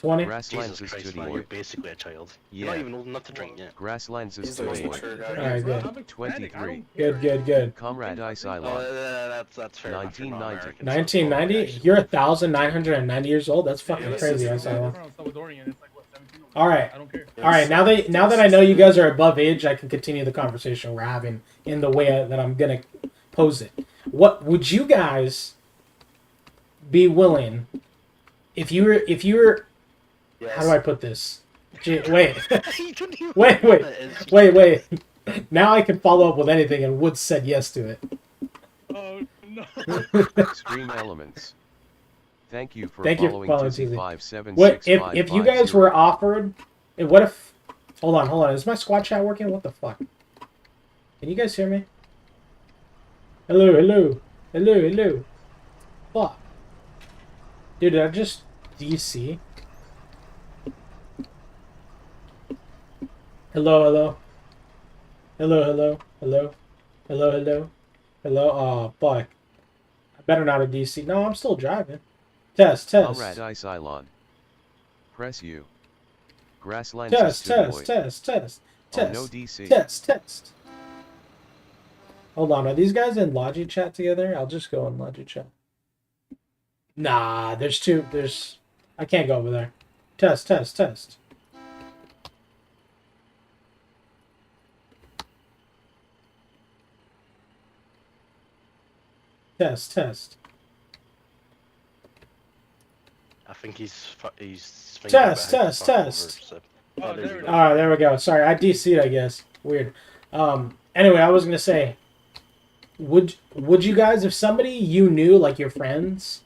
20? Grasslands is Christ, to the man, oi. you're basically a child. Yeah. You're not even old enough to drink yet. Grasslands is He's to the most the mature oi. guy. Alright, good. 23. Good. Comrade Isilon. That's fair. 1990. 1990? You're 1,990 years old? That's fucking crazy, Cylon. Alright. Alright, now that I know you guys are above age, I can continue the conversation we're having in the way that I'm gonna pose it. What would you guys be willing if you were Yes. how do I put this? Wait. You don't even Wait. know what that is. Wait. Now I can follow up with anything, and Woods said yes to it. Oh no. Extreme Elements. Thank you for following TZ. 576. What if you guys were offered? What if? Hold on. Is my squad chat working? What the fuck? Can you guys hear me? Hello. Fuck. Dude, did I just DC? Hello. Oh, fuck. I better not have DC. No, I'm still driving. Test. Comrade Isilon. Press U. Grasslands is to the oi. Test. Oh, no DC. Test. Hold on, are these guys in Logi chat together? I'll just go in Logi chat. Nah, I can't go over there. Test. Test. think he's Test. Oh, there we go. Alright, there we go. Sorry, I DC'd, I guess. Weird. Anyway, I was gonna say, would you guys, if somebody you knew, like your friends,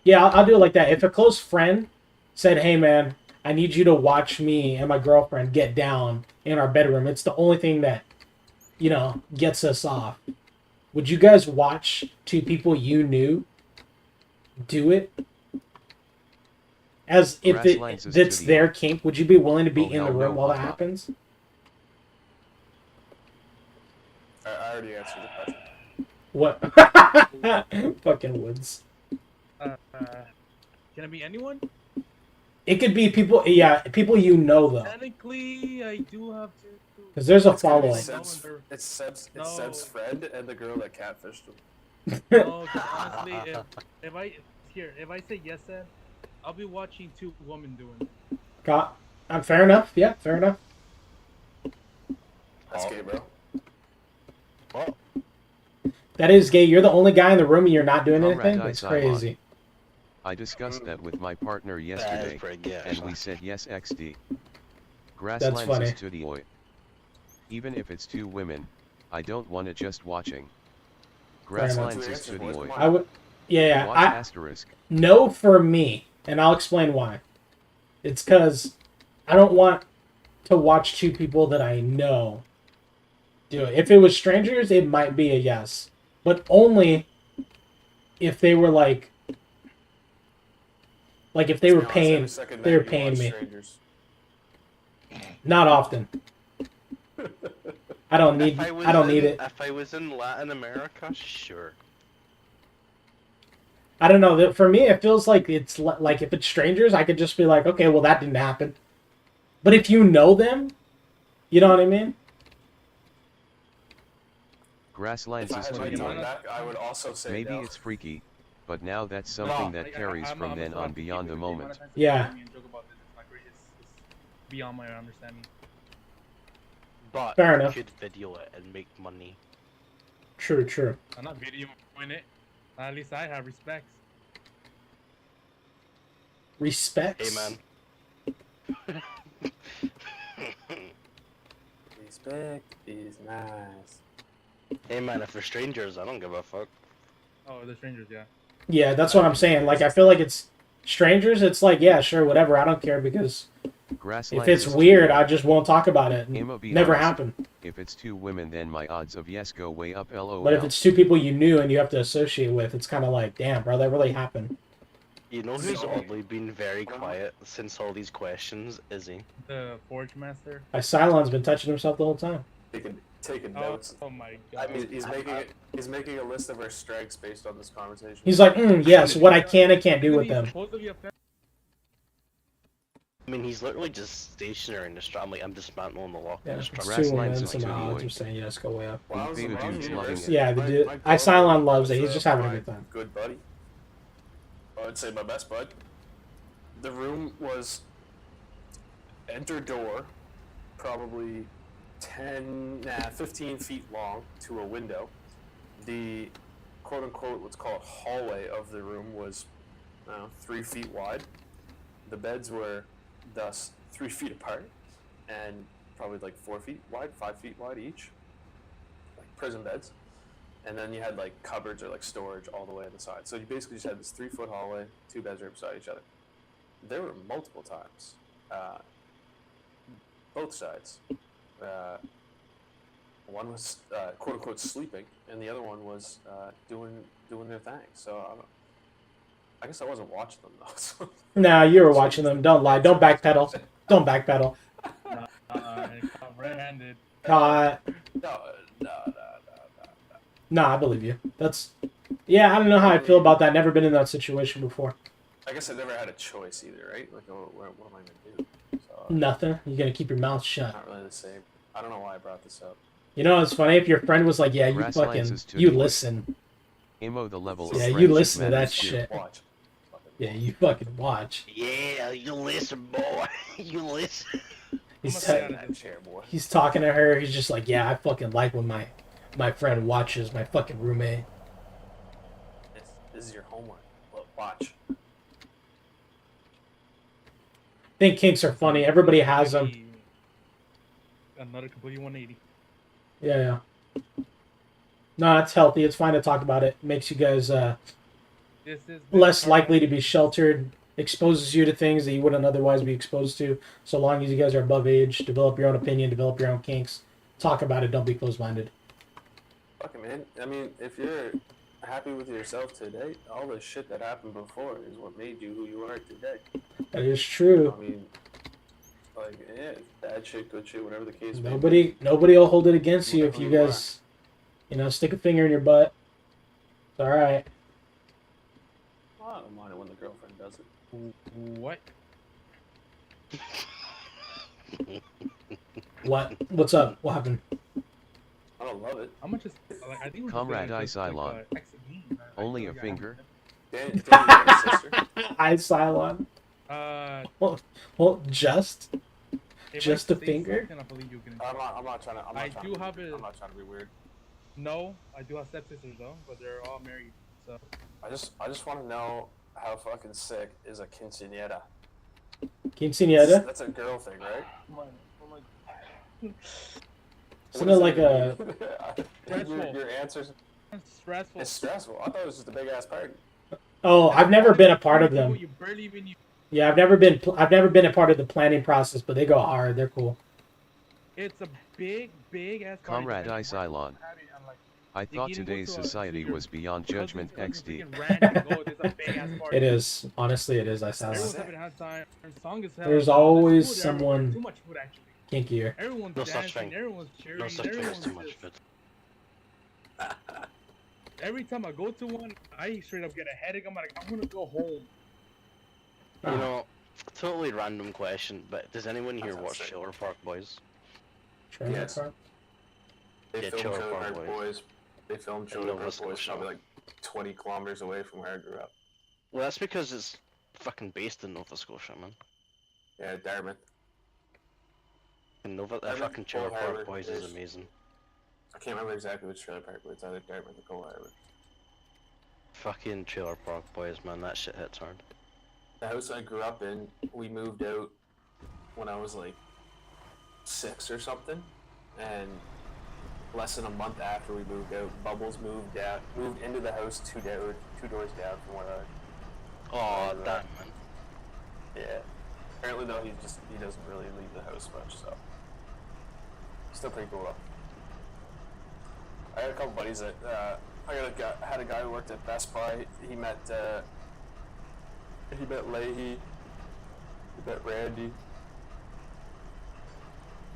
yeah, I'll do it like that. If a close friend said, "Hey man, I need you to watch me and my girlfriend get down in our bedroom. It's the only thing that, gets us off." Would you guys watch two people you knew do it? As if it's their kink, would you be willing to be in the room while that happens? I already answered the question. What? Fucking Woods. Can it be anyone? It could be people, people you know, though. Technically, I do have to. Because there's a follow-up. It's Seb's friend and the girl that catfished him. No, 'cause honestly, if I say yes, Ed, I'll be watching two women doing it. Fair enough. Yeah, fair enough. That's gay, bro. What? That is gay. You're the only guy in the room and you're not doing Comrade anything? That's crazy. I discussed that with my partner yesterday, and we said yes XD. Grasslands funny. is Tudioi. Even if it's two women, I don't want it just watching. Grasslands is Tudioi. I would, yeah, Watch asterisk. No for me, and I'll explain why. It's because I don't want to watch two people that I know do it. If it was strangers, it might be a yes, but only if they were like if they were paying, me. Not often. I don't need it. If I was in Latin America, sure. I don't know. For me, it feels like it's like if it's strangers, I could just be like, okay, well that didn't happen. But if you know them, you know what I mean? Grasslands is Tudioi. I would also say maybe no. it's freaky, but now that's something that carries from then on beyond the moment. Yeah. Beyond my understanding. But Fair you enough. could video it and make money. True. I'm not videoing it. At least I have respects. Respects? Hey man. Respect is nice. Hey man, if they're strangers, I don't give a fuck. Oh, they're strangers, yeah. Yeah, that's what I'm saying. Like, I feel like it's strangers. It's like, yeah, sure, whatever. I don't care because if it's weird, I just won't talk about it. Never happened. If it's two women, then my odds of yes go way up. LOL. But if it's two people you knew and you have to associate with, it's kind of like, damn, bro, that really happened. You know who's oddly been very quiet since all these questions? Izzy. The Forge Master. Cylon's been touching himself the whole time. Taking notes. Oh my god. He's making a list of our strengths based on this conversation. He's like, yes, what I can and can't do with them. I mean, he's literally just stationary in the strap. I'm dismantling the lock. Yeah, in the it's strap. two women, so my odds are saying yes, go way up. Yeah, the dude. Cylon loves it. He's just having a good time. Good buddy. I would say my best bud. The room was enter door, probably 15 feet long to a window. The quote-unquote, let's call it hallway of the room was 3 feet wide. The beds were thus 3 feet apart and probably like 4 feet wide, 5 feet wide each, like prison beds. And then you had like cupboards or like storage all the way on the side. So you basically just had this 3-foot hallway, 2 beds right beside each other. There were multiple times, both sides. One was quote unquote sleeping, and the other one was doing their thing. So I guess I wasn't watching them though. So. Nah, you were watching them. Don't lie. Don't backpedal. Don't backpedal. Red-handed. No, I believe you. Yeah, I don't know how I feel about that. Never been in that situation before. I guess I never had a choice either, right? Like, what am I gonna do? So, Nothing. You're gonna keep your mouth shut. not really the same. I don't know why I brought this up. You know, it's funny if your friend was like, "Yeah, you listen." Imo the level. Yeah, of you listen to that friendship shit. Watch. Yeah, you fucking watch. Yeah, you listen, boy. You listen. He's He's talking to her. He's just like, "Yeah, I fucking like when my friend watches my fucking roommate." This is your homework. Look, watch. think kinks are funny. Everybody has them. Another completely 180. Yeah. No, it's healthy. It's fine to talk about it. Makes you guys less likely to be sheltered. Exposes you to things that you wouldn't otherwise be exposed to. So long as you guys are above age, develop your own opinion, develop your own kinks. Talk about it. Don't be closed-minded. Fuck it, man. I mean, if you're happy with yourself today, all the shit that happened before is what made you who you are today. That is true. I mean, like, yeah, bad shit, good shit, whatever the case may Nobody will hold it against you if you guys, stick a finger in your butt. It's all right. Well, I don't mind it when the girlfriend does it. What? What? What's up? What happened? I don't love it. How much is like? I think Comrade Cylon. Only a finger. I Cylon. Well, just a finger. I believe you can. I'm not trying to. I'm not trying to be weird. No, I do have stepsisters though, but they're all married. So. I just want to know how fucking sick is a quinceañera. Quinceañera? That's a girl thing, right? Isn't it like a? Your answers. Stressful. It's stressful. I thought it was just a big ass party. Oh, I've never been a part of them. Yeah, I've never been a part of the planning process, but they go hard. They're cool. It's a big ass. Comrade Cylon. I thought today's society was beyond judgment XD. It is. Honestly, it is. I sound Everyone's like. having a hard time. Song is hell. There's always Food someone everywhere. Too much food, actually. kinkier. Everyone's No such dancing, thing. everyone's cheering, No such thing as everyone's too much just- food. Every time I go to one, I straight up get a headache. I'm like, I'm gonna go home. You know, totally random question, but does anyone here watch Trailer Park Boys? Yes. They Yeah, filmed Trailer Trailer Park Park Boys. Boys. They filmed In Trailer Nova Park Boys Scotia. probably like 20 kilometers away from where I grew up. Well, that's because it's fucking based in Nova Scotia, man. Yeah, Dartmouth. And that Dartmouth, fucking Trailer Coal Park Harbour, Boys is there's- amazing. I can't remember exactly which Trailer Park, but it's either Dartmouth or Coal Harbour. Fucking Trailer Park Boys, man, that shit hits hard. The house I grew up in, we moved out when I was like 6 or something, and less than a month after we moved out, Bubbles moved into the house two doors down from where I. Oh, that man. Yeah. Apparently though, he doesn't really leave the house much, so still pretty cool though. I had a couple buddies that I had a guy who worked at Best Buy. He met Leahy. He met Randy.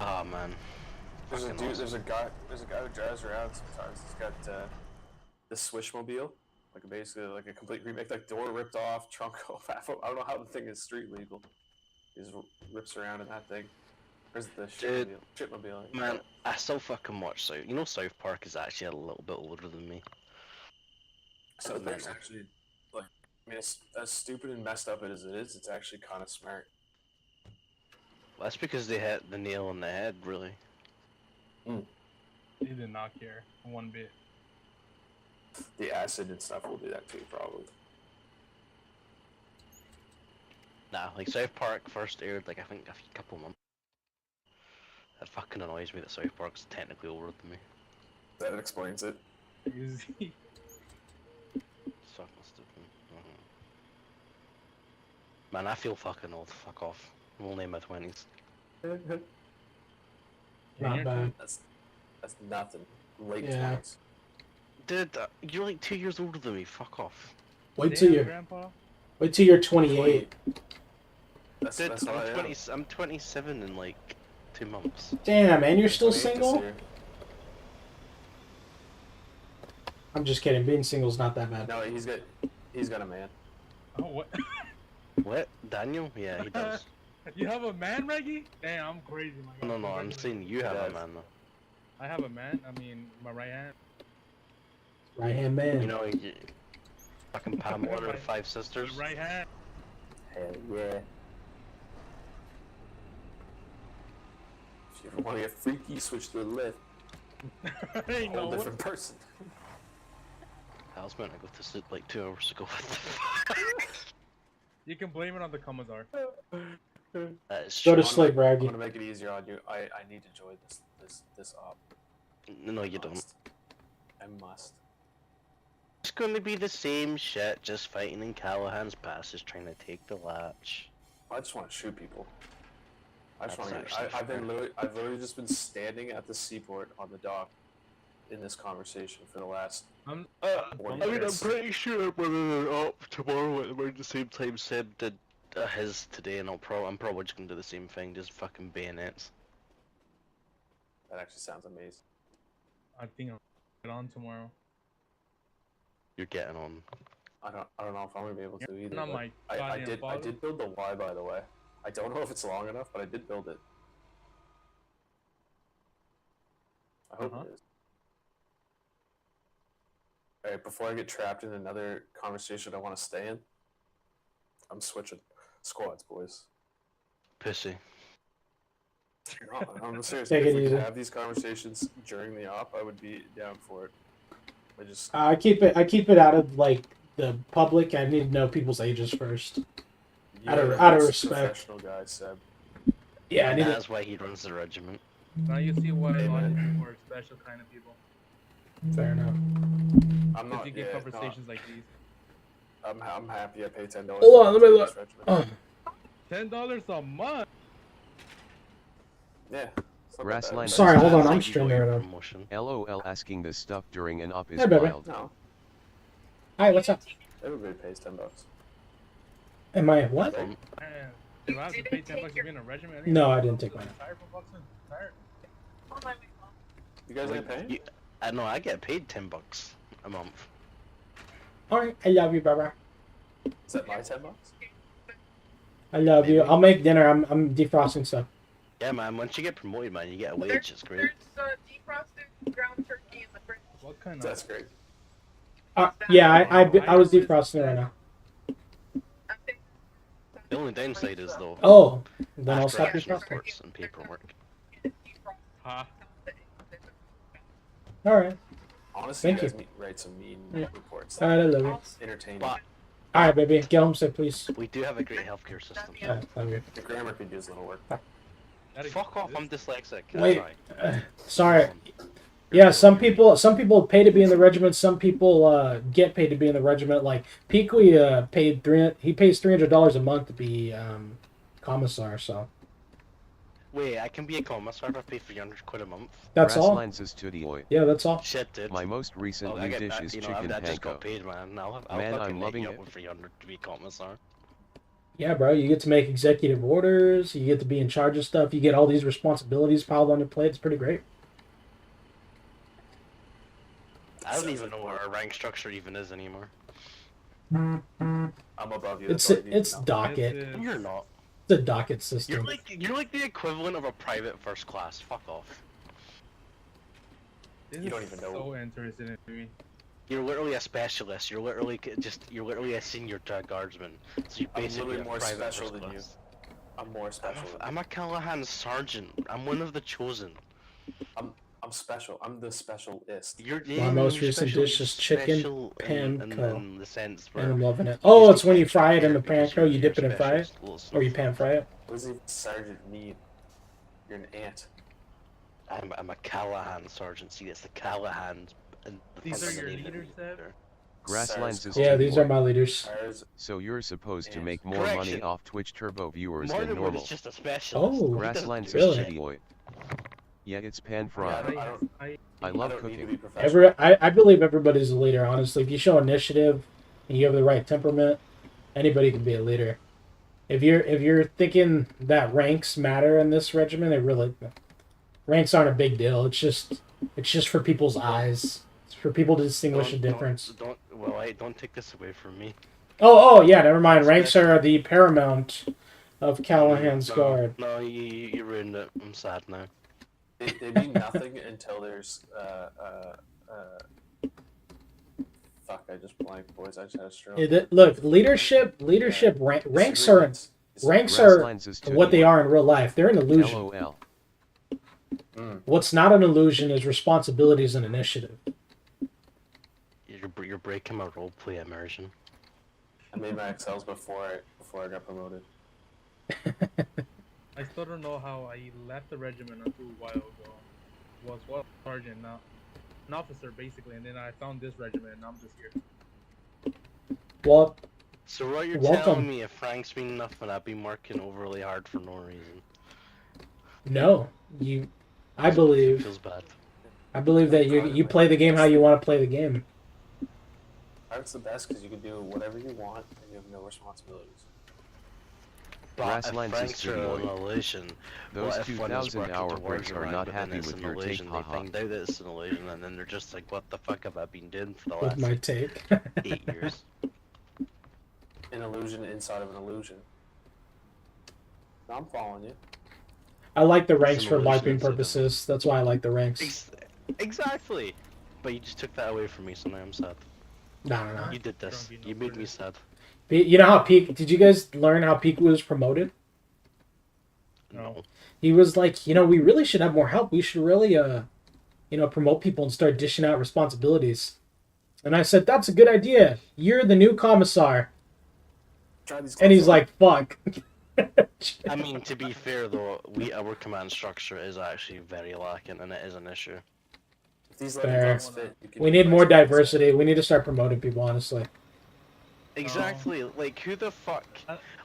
Oh man. There's a Fucking dude. awesome. There's a guy who drives around sometimes. He's got the Swishmobile, like basically like a complete remake, like door ripped off, trunk off. I don't know how the thing is street legal. He just rips around in that thing. Where's the shitmobile? Man, I still fucking watch South. You know, South Park is actually a little bit older than me. So there's actually like, I mean, it's as stupid and messed up as it is. It's actually kind of smart. Well, that's because they hit the nail on the head, really. They did not care one bit. The acid and stuff will do that too, probably. Nah, like South Park first aired, like I think a couple months. That fucking annoys me that South Park's technically older than me. That explains it. Crazy. It's fucking stupid. Man, I feel fucking old. Fuck off. I'm only in my 20s. Not bad. That's nothing. Late Yeah. 20s. Dude, you're like 2 years older than me. Fuck off. Wait till you're. Grandpa? Wait till you're 28. Dude, That's what I am. I'm 27 in like 2 months. Damn, man, you're still 28 this single? year. I'm just kidding. Being single's not that bad. No, he's got a man. Oh, what? What? Daniel? Yeah, he does. You have a man, Reggie? Damn, I'm crazy, my guy. No, I'm saying you have a man though. I have a man. I mean, my right hand. Right hand man. You know, you, fucking Pamela and 5 sisters. My right hand. Hell yeah. If you ever want to get freaky, switch to the left. Ain't Whole no different person. I was meant to go to sleep like 2 hours ago. You can blame it on the Commodore. Go to sleep, I'm Raggy. gonna make it easier on you. I need to join this op. No, you don't. I must. It's gonna be the same shit, just fighting in Callahan's passes, trying to take the latch. I just want to shoot people. That's I've actually literally just been standing at the seaport on the dock in this conversation for the last. I'm 40 I'm minutes. pretty sure I'm running it up tomorrow at around the same time Seb did his today, and I'm probably just gonna do the same thing, just fucking bayonets. That actually sounds amazing. I think I'll get on tomorrow. You're getting on. I don't know if I'm gonna be able to either. Not but my I goddamn father. did build the Y, by the way. I don't know if it's long enough, but I did build it. I hope it is. Alright, before I get trapped in another conversation I want to stay in, I'm switching squads, boys. Pissy. No, I'm serious. Take If it we easy. could have these conversations during the op, I would be down for it. I just I keep it out of like the public. I need to know people's ages first. Out of respect. Professional guy, Seb. Yeah, I need That's why he runs the regiment. Now you see why a lot of people are special kind of people. Fair enough. I'm Because not. you get Yeah, conversations like these. I'm happy. I pay $10. Hold on, let me look. $10 a month. Yeah. Grassland. Sorry, hold on. I'm streaming right now. LOL, asking this stuff during an op is Hey, baby. wild. No, Hi, what's up? everybody pays $10. Am I what? Man, if I have to pay $10 to be in a regiment, No, I didn't take mine. Tired from boxing. Tired. You guys ain't paying? I know I get paid $10 a month. Alright, I love you, brother. Is that my $10? I love you. I'll make dinner. I'm defrosting stuff. Yeah, man. Once you get promoted, man, you get a wage. It's great. There's defrosted ground turkey in the fridge. What kind of? That's great. Yeah, I was defrosting it right now. The only downside is though. Oh, then I'll after stop action defrosting. reports and paperwork. Huh? Alright. Honestly, Thank you guys you. Write some mean Yeah. reports. Alright, I love you. Entertaining. But Alright, baby. Get home safe, please. we do have a great healthcare system. Alright, love you. The grammar could use a little work. Fuck off! I'm dyslexic. That's Wait. right. Sorry. Yeah, some people pay to be in the regiment. Some people get paid to be in the regiment. Like Peakley he pays $300 a month to be commissar. So Wait, I can be a commissar if I pay £300 a month. that's all. Grasslands is Tudioy. Yeah, that's all. Shit, dude. My most recent Oh, new I get dish that, is you know, chicken I just got panko. paid, man. I'll Man, fucking I'm make loving you up it. with 300 to be commissar. Yeah, bro. You get to make executive orders. You get to be in charge of stuff. You get all these responsibilities piled on your plate. It's pretty great. I don't even know what our rank structure even is anymore. I'm above you. It's that's all you need it's to know. docket. You're not. It's a docket system. You're like the equivalent of a private first class. Fuck off. This You don't is even know. So interesting to me. You're literally a specialist. You're literally a senior guardsman. So you're I'm basically literally a more private special first than you. class. I'm more special. I'm a Callahan sergeant. I'm one of the chosen. I'm special. I'm the specialist. My most recent dish is chicken panko, in the sense and where I'm loving it. Oh, it's when you fry it in the panko. You dip it and fry it, or you pan fry it. What does even sergeant mean? You're an ant. I'm a Callahan sergeant. See, it's the Callahans. And the These front are of the your name leaders, there. Seb? Grasslands is Yeah, these are Tudioy. my leaders. So you're supposed to make more Correction. money off Twitch Turbo viewers than Martin normal. is just a specialist. Oh, Grasslands really? is Tudioy. Yeah, it's pan fried. I I love don't need to be cooking. professional. I believe everybody's a leader. Honestly, if you show initiative and you have the right temperament, anybody can be a leader. If you're thinking that ranks matter in this regiment, ranks aren't a big deal. It's just for people's eyes. It's for people to distinguish a difference. Don't take this away from me. Oh yeah, never mind. Ranks are the paramount of Callahan's guard. No, you ruined it. I'm sad now. They mean nothing until there's fuck, I just blanked, boys. I just had a stroke. Look, leadership ranks are Grasslands is what they Tudioy. are in real life. They're an illusion. LOL. What's not an illusion is responsibilities and initiative. You're breaking my roleplay immersion. I made my Excels before I got promoted. I still don't know how I left the regiment not too while ago. Was sergeant, now an officer basically, and then I found this regiment, and I'm just here. Well, So what you're welcome. telling me, if Frank's been nothing, I've been working overly hard for no reason. No, I believe. Feels bad. I believe that you play the game how you want to play the game. That's the best because you can do whatever you want and you have no responsibilities. But if Grasslands is Frank's an studio. illusion, Those what if when it's 2,000 working hour towards breaks a are rank, not but then happy it's with an your take, illusion, they haha. find out that it's an illusion, and then they're just like, what the fuck have I been doing for the With last my take. 8 years? An illusion inside of an illusion. I'm following you. I like the ranks an for illusion LARPing instead of- purposes. That's why I like the ranks. Exactly! But you just took that away from me, so now I'm sad. No. You did this. You made me sad. You know how Peak? Did you guys learn how Peak was promoted? No. He was like, we really should have more help. We should really, promote people and start dishing out responsibilities. And I said, that's a good idea. You're the new commissar. And he's like, fuck. I mean, to be fair though, our command structure is actually very lacking, and it is an issue. Fair. We need more diversity. We need to start promoting people, honestly. Exactly. Like, who the fuck?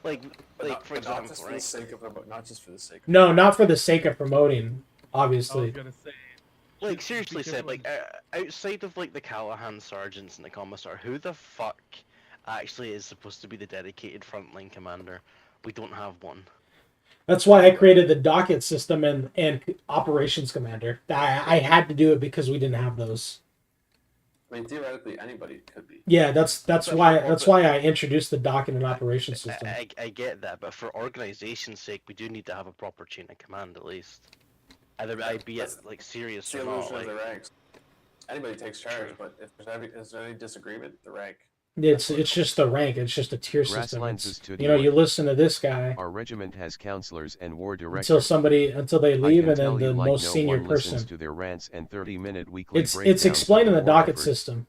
Like, for example, not just for the sake of not just for the sake. No, not for the sake of promoting, obviously. Like, seriously, Seb, like, outside of, like, the Callahan sergeants and the commissar, who the fuck actually is supposed to be the dedicated frontline commander? We don't have one. That's why I created the docket system and operations commander. I had to do it because we didn't have those. I mean, theoretically, anybody could be. Yeah, that's why I introduced the docket and operations system. I get that, but for organization's sake, we do need to have a proper chain of command at least. Either I be it like serious or not. Like, the ranks. Anybody takes charge, but if there's any disagreement, the rank. It's just the rank. It's just a tier system. Grasslands is to the You listen to this guy. Our regiment has counselors and war directors. Until they leave, and then the most senior person. To their rants and 30-minute weekly It's explained in the docket effort. system.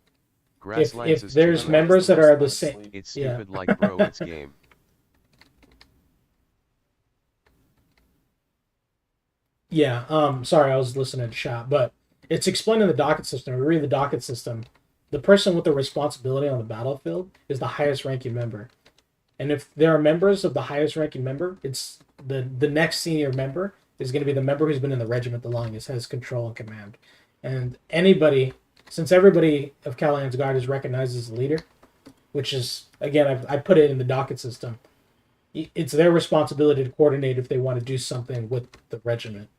Grasslands If there's members that are the same, it's stupid like bro, it's game. Yeah. Sorry, I was listening to chat, but it's explained in the docket system. We read the docket system. The person with the responsibility on the battlefield is the highest ranking member. And if there are members of the highest ranking member, it's the next senior member is going to be the member who's been in the regiment the longest, has control and command. And since everybody of Callahan's Guard is recognized as a leader, which is, again, I put it in the docket system, it's their responsibility to coordinate if they want to do something with the regiment.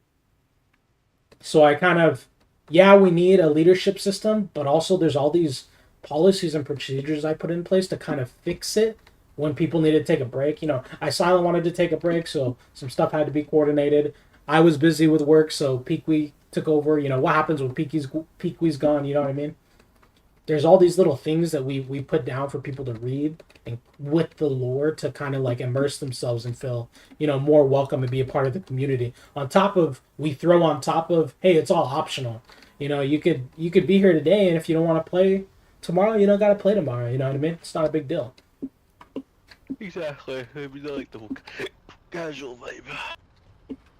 So I kind of, we need a leadership system, but also there's all these policies and procedures I put in place to kind of fix it when people need to take a break. I silent wanted to take a break, so some stuff had to be coordinated. I was busy with work, so Peakwee took over. What happens when Peakwee's gone, you know what I mean? There's all these little things that we put down for people to read and with the lore to kind of like immerse themselves and feel, more welcome and be a part of the community. We throw on top of, hey, it's all optional. You could be here today, and if you don't want to play tomorrow, you don't got to play tomorrow. You know what I mean? It's not a big deal. Exactly. I mean, I like the whole casual vibe.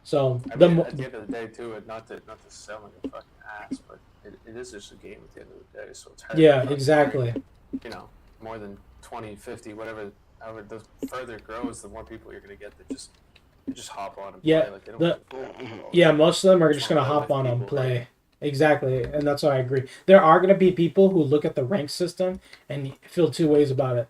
So at the end of the day, too, not to sound like a fucking ass, but it is just a game at the end of the day, so it's hard. Yeah, exactly. More than 20, 50, whatever. However, the further it grows, the more people you're gonna get that just hop on and play. Like, most of them are just gonna hop on and play. Exactly, and that's why I agree. There are gonna be people who look at the rank system and feel two ways about it.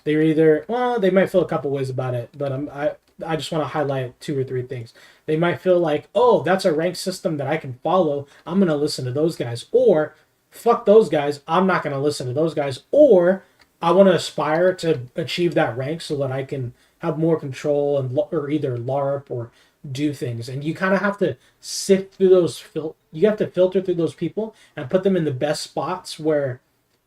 They're either, they might feel a couple ways about it, but I just want to highlight 2 or 3 things. They might feel like, oh, that's a rank system that I can follow. I'm going to listen to those guys. Or, fuck those guys. I'm not going to listen to those guys. Or, I want to aspire to achieve that rank so that I can have more control or either LARP or do things. And you kind of have to sift through those. You have to filter through those people and put them in the best spots where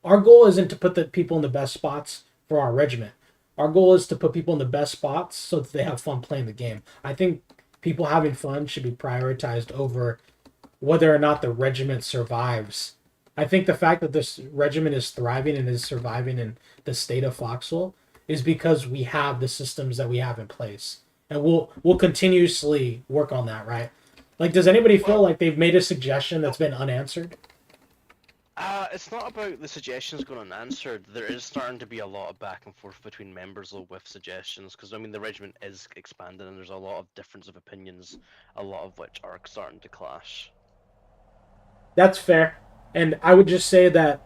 our goal isn't to put the people in the best spots for our regiment. Our goal is to put people in the best spots so that they have fun playing the game. I think people having fun should be prioritized over whether or not the regiment survives. I think the fact that this regiment is thriving and is surviving in the state of Foxhole is because we have the systems that we have in place. and we'll continuously work on that, right? Like, does anybody feel like they've made a suggestion that's been unanswered? It's not about the suggestions going unanswered. There is starting to be a lot of back and forth between members with suggestions, because I mean the regiment is expanding and there's a lot of difference of opinions, a lot of which are starting to clash. That's fair. And I would just say that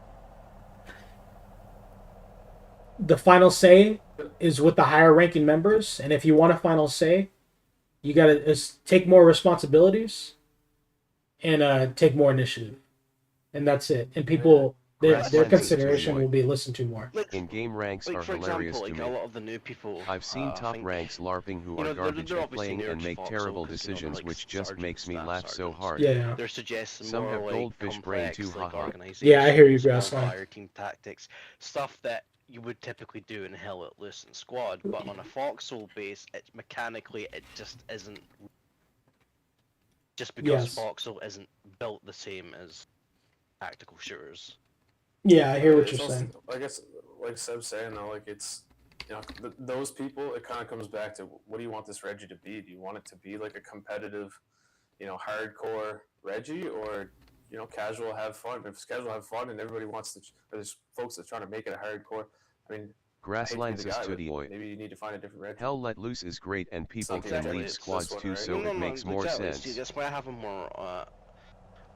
the final say is with the higher ranking members, and if you want a final say, you gotta take more responsibilities and take more initiative. And that's it. And people, their consideration will be listened to more. In-game ranks are for hilarious example, to a me. lot of the new people. I've seen top ranks LARPing who are garbage at playing and make terrible decisions, which just makes me laugh so hard. Yeah. They're suggesting Some more have like goldfish brain complex, too, like haha. organization, Yeah, I hear you, small Grassland. fire team tactics, stuff that you would typically do in Hell Let Loose and Squad, but on a Foxhole base, mechanically it just isn't. Just because Yes. Foxhole isn't built the same as tactical shooters. Yeah, I hear what It's you're also- saying. I guess, like Seb's saying though, like it's, you know, those people, it kind of comes back to what do you want this Reggie to be? Do you want it to be like a competitive, you know, hardcore Reggie, or, you know, casual, have fun? If it's casual, have fun, and everybody wants to, there's folks that are trying to make it a hardcore. I mean, Grasslands is I hate to be the guy, Studioi. but maybe you need to find a different Reggie. Hell Let Loose is great and people Something can like lead this squads one, too, right? so it makes more exactly. sense. See, that's why I have a more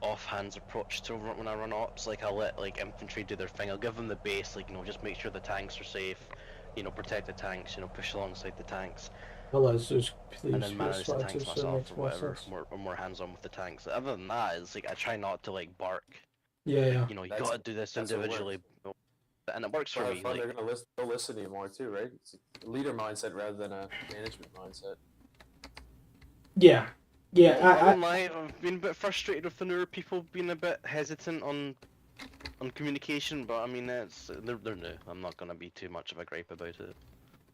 offhands approach to when I run ops. Like I'll let like infantry do their thing. I'll give them the base, like, you know, just make sure the tanks are safe, you know, protect the tanks, you know, push alongside the tanks. Please And then manage the PS5 tanks so myself makes or more whatever. sense. More hands-on with the tanks. Other than that, it's like I try not to like bark. Yeah, yeah. You know, you That's- gotta do this that's what individually, and it works for Have me. fun, Like, they're gonna they'll listen to you more too, right? It's a leader mindset rather than a management mindset. Yeah. Yeah, I I don't lie, I've been a bit frustrated with the newer people being a bit hesitant on communication, but I mean they're new. I'm not gonna be too much of a gripe about it.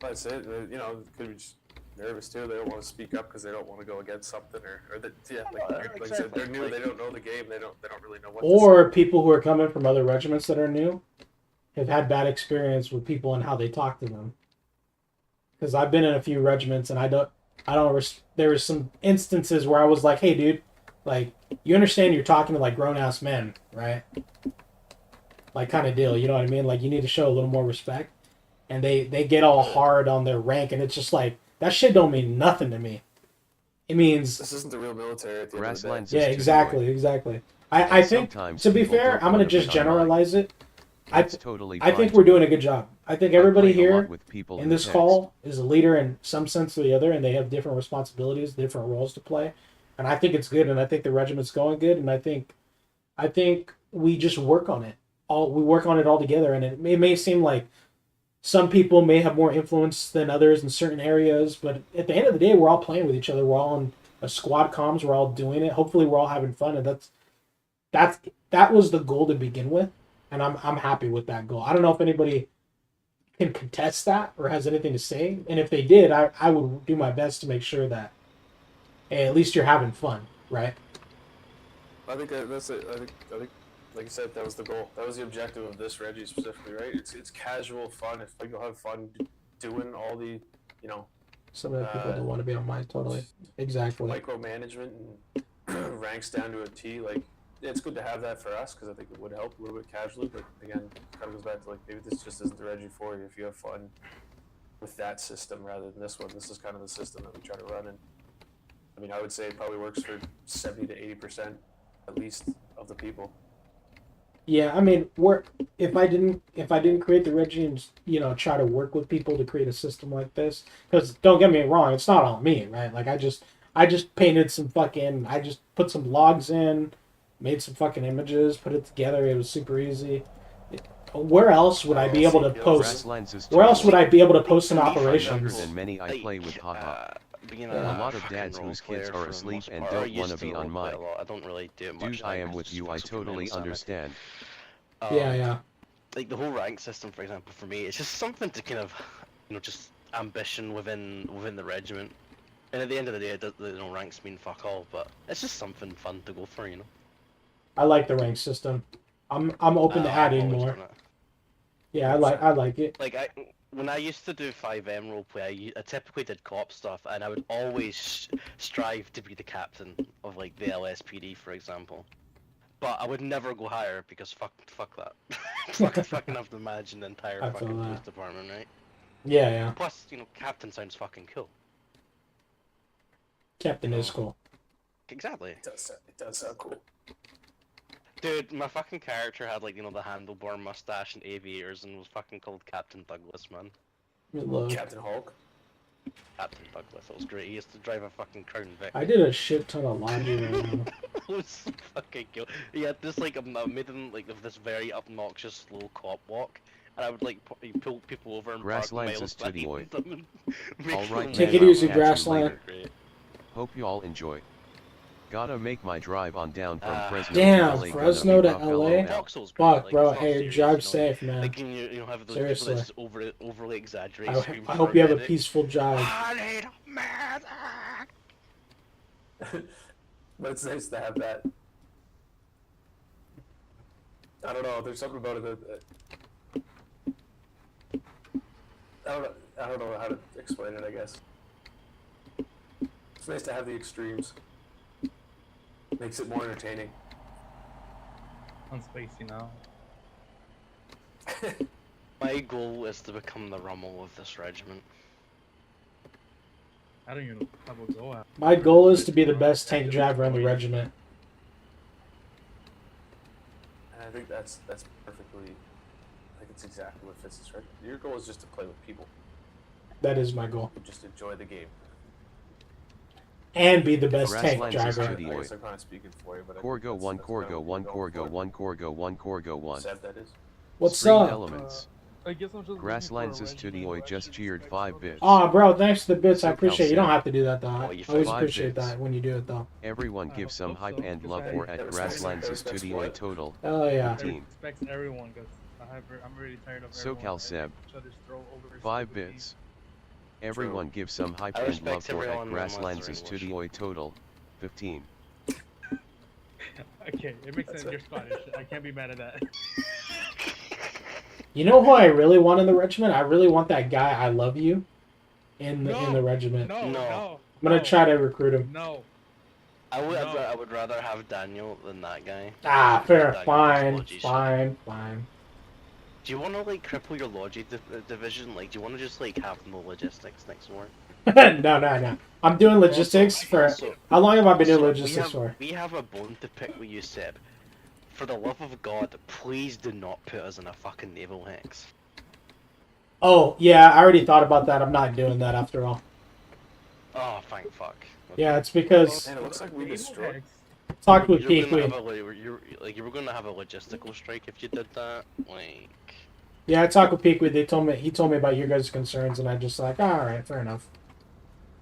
That's it. You know, could be just nervous too. They don't want to speak up because they don't want to go against something, or like I said, they're new. They don't know the game. They don't really know what. or people who are coming from other regiments that are new have had bad experience with people and how they talk to them. Because I've been in a few regiments and there were some instances where I was like, hey dude, like, you understand you're talking to like grown ass men, right? Like, kind of deal, you know what I mean? Like, you need to show a little more respect. And they get all hard on their rank, and it's just like, that shit don't mean nothing to me. It means This isn't the real military at the end of the day. Grasslands yeah, is exactly. I think, sometimes to be people fair, don't I'm gonna wanna just be online. generalize it. It's totally I fine think to we're me. doing a good job. I think I everybody play a lot here with people in who this text. call is a leader in some sense or the other, and they have different responsibilities, different roles to play. And I think it's good, and I think the regiment's going good, and I think we just work on it. We work on it all together, and it may seem like some people may have more influence than others in certain areas, but at the end of the day, we're all playing with each other. We're all in a squad comms. We're all doing it. Hopefully, we're all having fun, and that was the goal to begin with, and I'm happy with that goal. I don't know if anybody can contest that or has anything to say, and if they did, I would do my best to make sure that, hey, at least you're having fun, right? I think that's it. I think, like you said, that was the goal. That was the objective of this Reggie specifically, right? It's casual fun. If people have fun doing all the, you know, Some of the people don't want to be on mine, totally. Exactly. micromanagement and ranks down to a T. Like, it's good to have that for us because I think it would help a little bit casually. But again, it kind of goes back to like maybe this just isn't the Reggie for you if you have fun with that system rather than this one. This is kind of the system that we try to run in. I mean, I would say it probably works for 70 to 80% at least of the people. Yeah, I mean, if I didn't create the Reggie and, you know, try to work with people to create a system like this, because don't get me wrong, it's not on me, right? Like, I just painted I just put some logs in, made some fucking images, put it together. It was super easy. Where else would I be able to post? Where else would I be able to post an Younger operations? than many I play with, haha. Being A lot of dads whose kids are asleep and don't want to be on mic. I don't really do it much. Dude, I am with you, I totally understand. Yeah. Like the whole rank system, for example, for me, it's just something to kind of, you know, just ambition within the regiment. And at the end of the day, ranks mean fuck all, but it's just something fun to go for, you know. I like the rank system. I'm open to adding more. Yeah, I like it. Like when I used to do 5M roleplay, I typically did cop stuff, and I would always strive to be the captain of like the LSPD, for example. But I would never go higher because fuck that. fucking have to manage an entire I feel fucking that. police department, right? Yeah, yeah. Plus, you know, captain sounds fucking cool. Captain is cool. Exactly. It does sound cool. Dude, my fucking character had like, you know, the handlebar mustache and aviators and was fucking called Captain Douglas, man. Captain Hulk. Captain Douglas, that was great. He used to drive a fucking Crown Vic. I did a shit ton of laundry right now. It was so fucking cool. He had this like, I made him like of this very obnoxious slow cop walk. And I would like pull people over and Grasslands is park miles Studioi. behind them and make Alright, them Take it man, easy, I'll catch you Grassland. later. great. Hope you all enjoy. Gotta make my drive on down from Fresno Damn, to LA. Fresno to Gonna be rough, LA? LOL. Foxhole's great, Fuck, like, bro. it's not Hey, serious, drive you know, safe, man. Like you know have those Seriously. people that just overly exaggerate. I, scream I for hope you have a medic. peaceful drive. I need a medic! But it's nice to have that. I don't know. There's something about it that I don't know how to explain it. I guess it's nice to have the extremes. Makes it more entertaining. On spacey now. My goal is to become the Rommel of this regiment. I don't even have a go at. My goal is to be the best tank driver in the regiment. And I think that's perfectly. I think it's exactly what fits this right. Your goal is just to play with people. That is my goal. Just enjoy the game. And be the best tank Grasslands is driver. Studioi. I guess I'm kind of speaking for you, but Corgo 1, Corgo 1, Corgo 1, Corgo 1, Corgo 1. Seb, that is. What's Three up? elements. I guess I'm just Grasslands is Studioi just cheered 5 bits. Aw, bro, thanks for the bits. I SoCal appreciate it. You don't Seb. have to do that, though. I you always five appreciate bits. that when you do it, though. Everyone give some hype and love for at Grasslands is Studioi total. Oh, yeah. 15. Respects everyone because I'm really tired of everyone. SoCal Seb. Each other's throw over 5 stupid bits. Everyone give some hype I and respect love for everyone at in Grasslands Monster is Studioi total. 15. teams. Okay, it makes sense. You're Scottish. I can't be mad at that. You know who I really want in the regiment? I really want that guy, I love you, in the regiment. No, I'm no. gonna try to recruit him. No. I would rather have Daniel than that guy. Ah, fair. Daniel Fine, does logi fine, fine. Do you want to like cripple your logi division? Like, do you want to just like have no logistics next war? No. I'm doing logistics for... Also, How long have I been doing so logistics for? we have a bone to pick with you, Seb. For the love of God, please do not put us in a fucking naval hex. Oh, yeah, I already thought about that. I'm not doing that after all. Oh, thank fuck. Yeah, it's because... Man, it looks like we destroyed. Talked with You were gonna Peakley. have a, you were gonna have a logistical strike if you did that. Like, Yeah, I talked with Peakley. He told me about your guys' concerns, and I just like, alright, fair enough.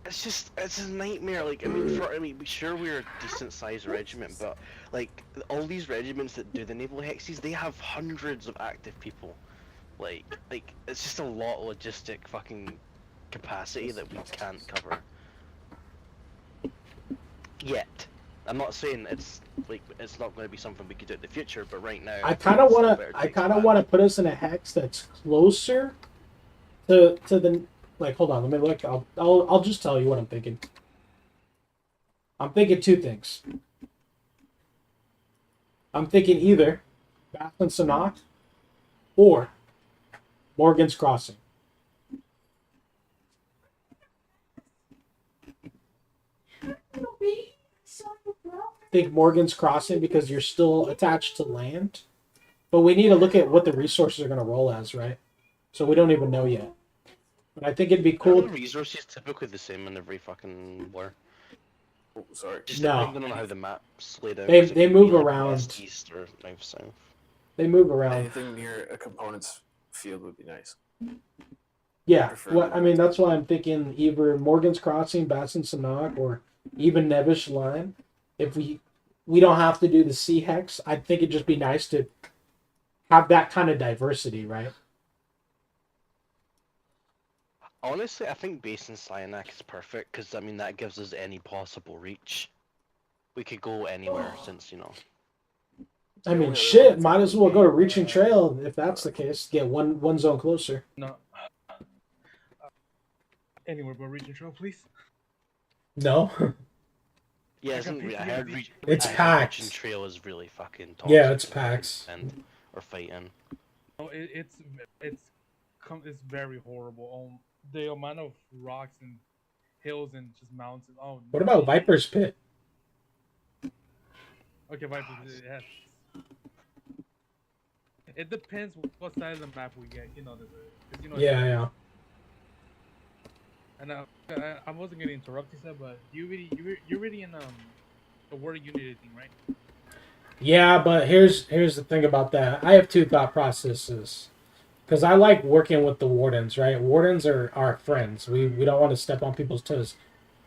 it's a nightmare. Like, sure we're a decent sized regiment, but like all these regiments that do the naval hexes, they have hundreds of active people. Like it's just a lot of logistic fucking capacity that we can't cover yet. I'm not saying it's not going to be something we could do in the future, but right now I kind of want to put us in a hex that's closer to the... Like, hold on, let me look. I'll just tell you what I'm thinking. I'm thinking two things. I'm thinking either Bath and Sannock or Morgan's Crossing. I think Morgan's Crossing because you're still attached to land. But we need to look at what the resources are going to roll as, right? So we don't even know yet. But I think it'd be cool. Are the resources typically the same in every fucking war? Oh, sorry. Just No. depending on how the map's laid out. They 'cause it they could move be, like, around. west, east, or north, south. They move around. Anything near a component's field would be nice. Yeah. Prefer What that. I mean, that's why I'm thinking either Morgan's Crossing, Bass and Sannock, or even Nevish Line. If we don't have to do the C hex, I think it'd just be nice to have that kind of diversity, right? Honestly, I think Basin Cyanak is perfect because I mean that gives us any possible reach. We could go anywhere since I mean, shit, might as well go to Reaching Trail if that's the case. Get one zone closer. No. Anywhere but Region Trail, please. No. Yeah, I heard It's I heard PAX. Region Trail is really fucking toxic. Yeah, it's PAX. And or fighting. Oh, it's very horrible. The amount of rocks and hills and just mountains. Oh. What about Viper's Pit? Okay, Viper's yes. It depends what side of the map we get. You know, Yeah. And I wasn't gonna interrupt you, Seb, but you're really in the Warden Unity thing, right? Yeah, but here's the thing about that. I have two thought processes. Because I like working with the Wardens, right? Wardens are our friends. We don't want to step on people's toes.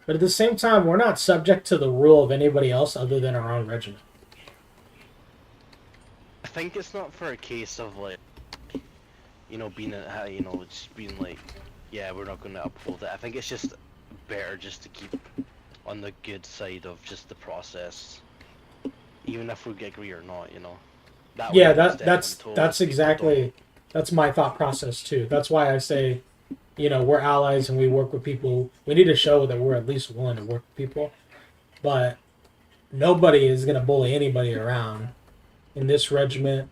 But at the same time, we're not subject to the rule of anybody else other than our own regiment. I think it's not for a case of like, just being like, yeah, we're not going to uphold it. I think it's just better just to keep on the good side of just the process, even if we agree or not, That's exactly that's my thought process too. That's why I say, we're allies and we work with people. We need to show that we're at least willing to work with people, but nobody is gonna bully anybody around in this regiment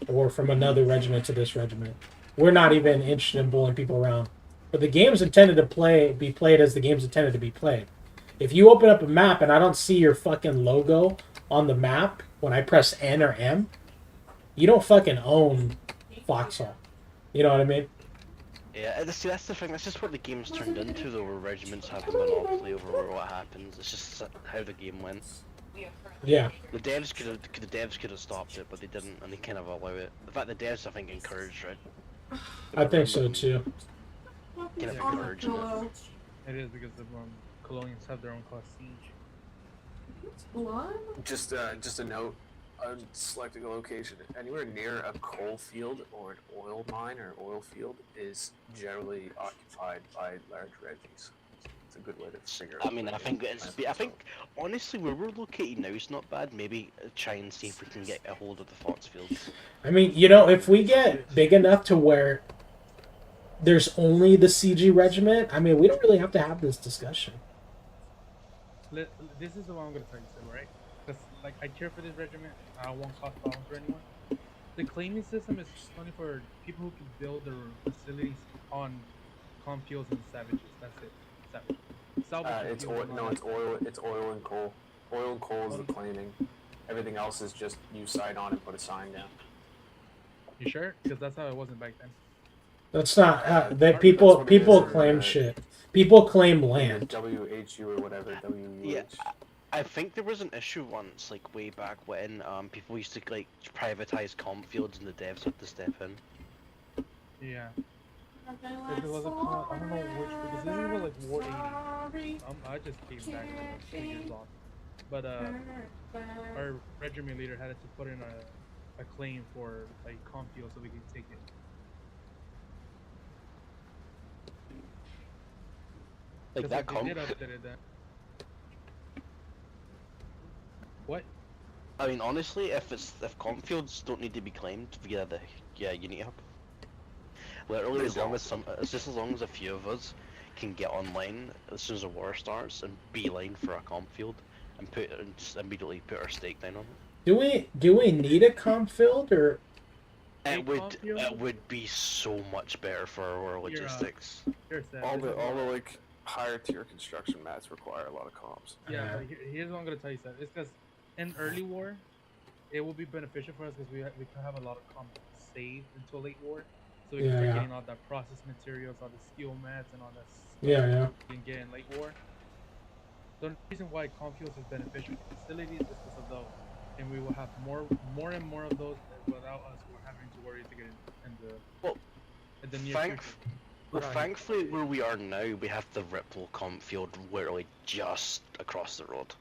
or from another regiment to this regiment. We're not even interested in bullying people around. But the game's intended to be played as the game's intended to be played. If you open up a map and I don't see your fucking logo on the map when I press N or M, you don't fucking own Foxhole. You know what I mean? Yeah, that's the thing. That's just what the game's turned into, though, where regiments have a monopoly over what happens. It's just how the game went. Yeah. The devs could have stopped it, but they didn't, and they kind of allow it. In fact, the devs I think encouraged it. I think so too. Kind of encouraging it. It is because the colonials have their own class siege. Just a note. Selecting a location anywhere near a coal field or an oil mine or oil field is generally occupied by large reggies. It's a good way to figure out. I mean, I think honestly, where we're located now is not bad. Maybe try and see if we can get a hold of the Fox fields. I mean, if we get big enough to where there's only the CG regiment, I mean, we don't really have to have this discussion. This is what I'm gonna tell you, Seb, right? Because like I care for this regiment. I don't want cost problems for anyone. The claiming system is only for people who can build their facilities on fields and savages. That's it. It's oil and coal. Oil and coal is the claiming. Everything else is just you sign on and put a sign down. You sure? Because that's how it wasn't back then. That's not that people claim shit. People claim land. WHU or whatever. WUH. Yeah, I think there was an issue once, like way back when, people used to like privatize comp fields and the devs had to step in. Yeah. If it was a comp, I don't know which, because this is like War 80. I just came back like 2 years off. But our regiment leader had to put in a claim for like comp field so we could take it. Like that comp? They did update it then. What? I mean, honestly, if comp fields don't need to be claimed via the Unity Hub, literally it's just as long as a few of us can get online as soon as the war starts and beeline for a comp field and just immediately put our stake down on it. Do we need a comp field or? It would be so much better for our logistics. All the like higher tier construction mats require a lot of comps. Yeah, here's what I'm gonna tell you, Seth. It's because in early war, it will be beneficial for us because we can have a lot of comps saved until late war, so we can start getting all that process materials, all the steel mats, and all that stuff we can get in late war. The reason why comp fuels is beneficial for facilities is because of those, and we will have more and more of those without us having to worry to get in the near future. Well, thankfully, where we are now, we have the Ripple comp field literally just across the road,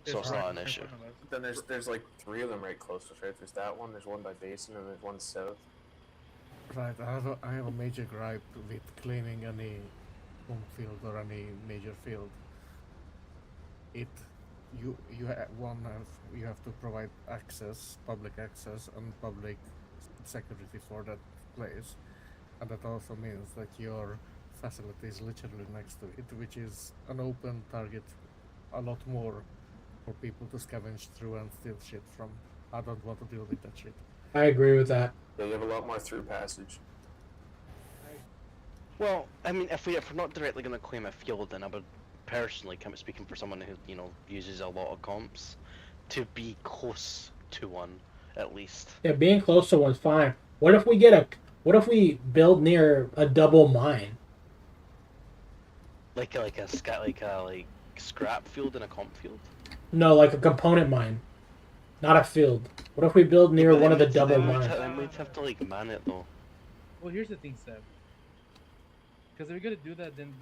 so it's not an issue. Then there's like 3 of them right close to us, right? There's that one, there's one by Basin, and there's one south. Right, I have a major gripe with claiming any home field or any major field. You have to provide access, public access, and public security for that place. And that also means that your facilities literally next to it, which is an open target a lot more for people to scavenge through and steal shit from. I don't want to deal with that shit. I agree with that. Yeah, you have a lot more through passage. Well, I mean, if we're not directly going to claim a field, then I would personally, speaking for someone who, uses a lot of comps, to be close to one, at least. Yeah, being close to one's fine. What if we build near a double mine? Like a scrap field and a comp field? No, like a component mine. Not a field. What if we build near one of the double mines? Then we'd have to, man it, though. Well, here's the thing, Seb. Because if we're gonna do that, then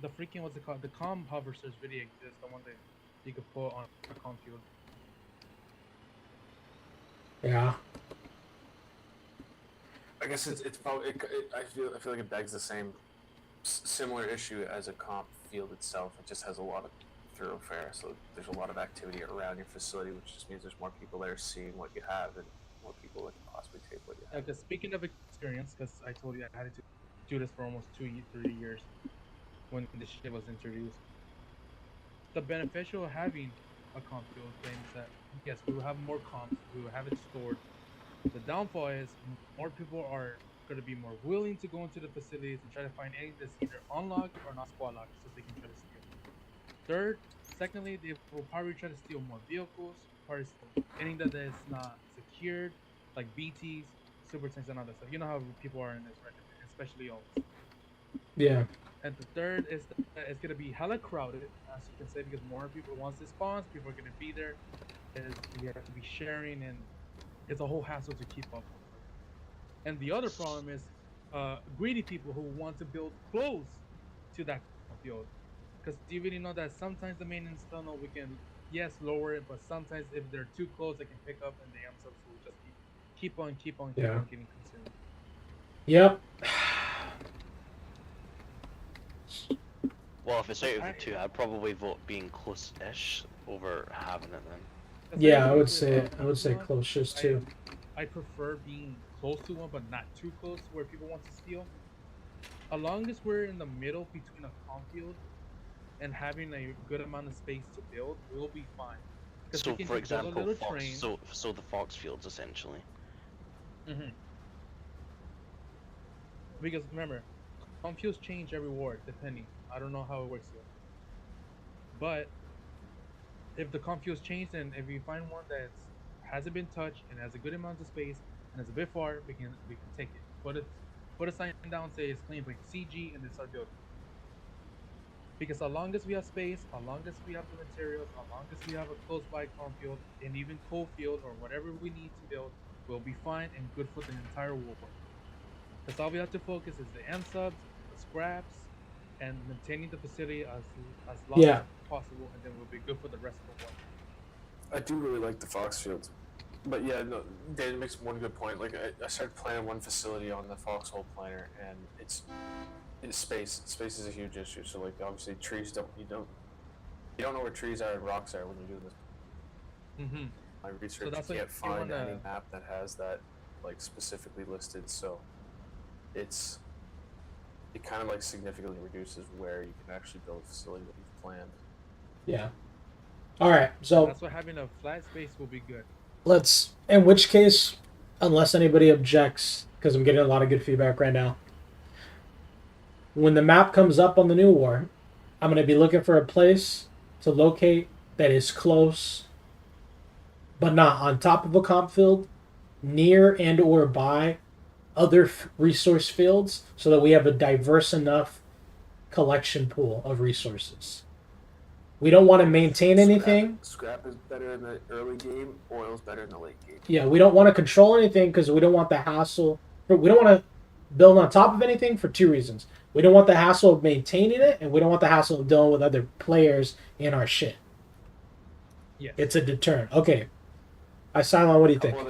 the freaking, what's it called? The comm hoversters really exist. The one that you could put on a comm field. Yeah. I guess it's probably. I feel like it begs the same similar issue as a comp field itself. It just has a lot of thoroughfare, so there's a lot of activity around your facility, which just means there's more people there seeing what you have and more people that can possibly take what you have. Because speaking of experience, because I told you I had to do this for almost 3 years when this shit was introduced. The beneficial of having a comp field thing is that yes, we will have more comps, we will have it stored. The downfall is more people are going to be more willing to go into the facilities and try to find anything that's either unlocked or not squad locked, so they can try to steal. Secondly, they will probably try to steal more vehicles, probably anything that is not secured, like BTs, super tanks, and all that stuff. You know how people are in this, right? Especially always. Yeah. And the third is that it's going to be hella crowded, as you can say, because more people, once it spawns, people are going to be there. You have to be sharing, and it's a whole hassle to keep up with. And the other problem is greedy people who want to build close to that field. Because do you really know that sometimes the maintenance tunnel, we can, yes, lower it, but sometimes if they're too close, they can pick up and the M-subs will just keep on getting consumed. Yep. Well, if it's out of the two, I'd probably vote being close-ish over having it then. Yeah, I would say closest too. I prefer being close to one, but not too close where people want to steal. As long as we're in the middle between a comp field and having a good amount of space to build, we'll be fine. So, for example, so the Fox fields essentially. Mm-hmm. Because remember, comp fields change every ward depending. I don't know how it works yet. But if the comp fields change, and if we find one that hasn't been touched and has a good amount of space and is a bit far, we can take it. Put a sign down, say it's clean, like CG, and then start building. Because as long as we have space, as long as we have the materials, as long as we have a close by comp field and even coal field or whatever we need to build, we'll be fine and good for the entire war. Because all we have to focus is the M-subs, the scraps, and maintaining the facility as long as possible, and then we'll be good for the rest of the war. I do really like the Fox field. But yeah, no, Dan makes one good point. Like, I started planning one facility on the Foxhole planner, and it's space. Space is a huge issue. So, like, obviously, trees you don't know where trees are and rocks are when you're doing this. Mm-hmm. My research can't find any map that has that, like, specifically listed. So, it kind of like significantly reduces where you can actually build a facility that you've planned. Yeah. All right. So that's why having a flat space will be good. Let's. In which case, unless anybody objects, because I'm getting a lot of good feedback right now. When the map comes up on the new war, I'm going to be looking for a place to locate that is close, but not on top of a comp field, near and or by other resource fields, so that we have a diverse enough collection pool of resources. We don't want to maintain anything. Scrap is better in the early game, oil is better in the late game. Yeah, we don't want to control anything because we don't want the hassle. We don't want to build on top of anything for two reasons. We don't want the hassle of maintaining it, and we don't want the hassle of dealing with other players in our shit. Yes. It's a deterrent. Okay. Cylon, what do you think? Couple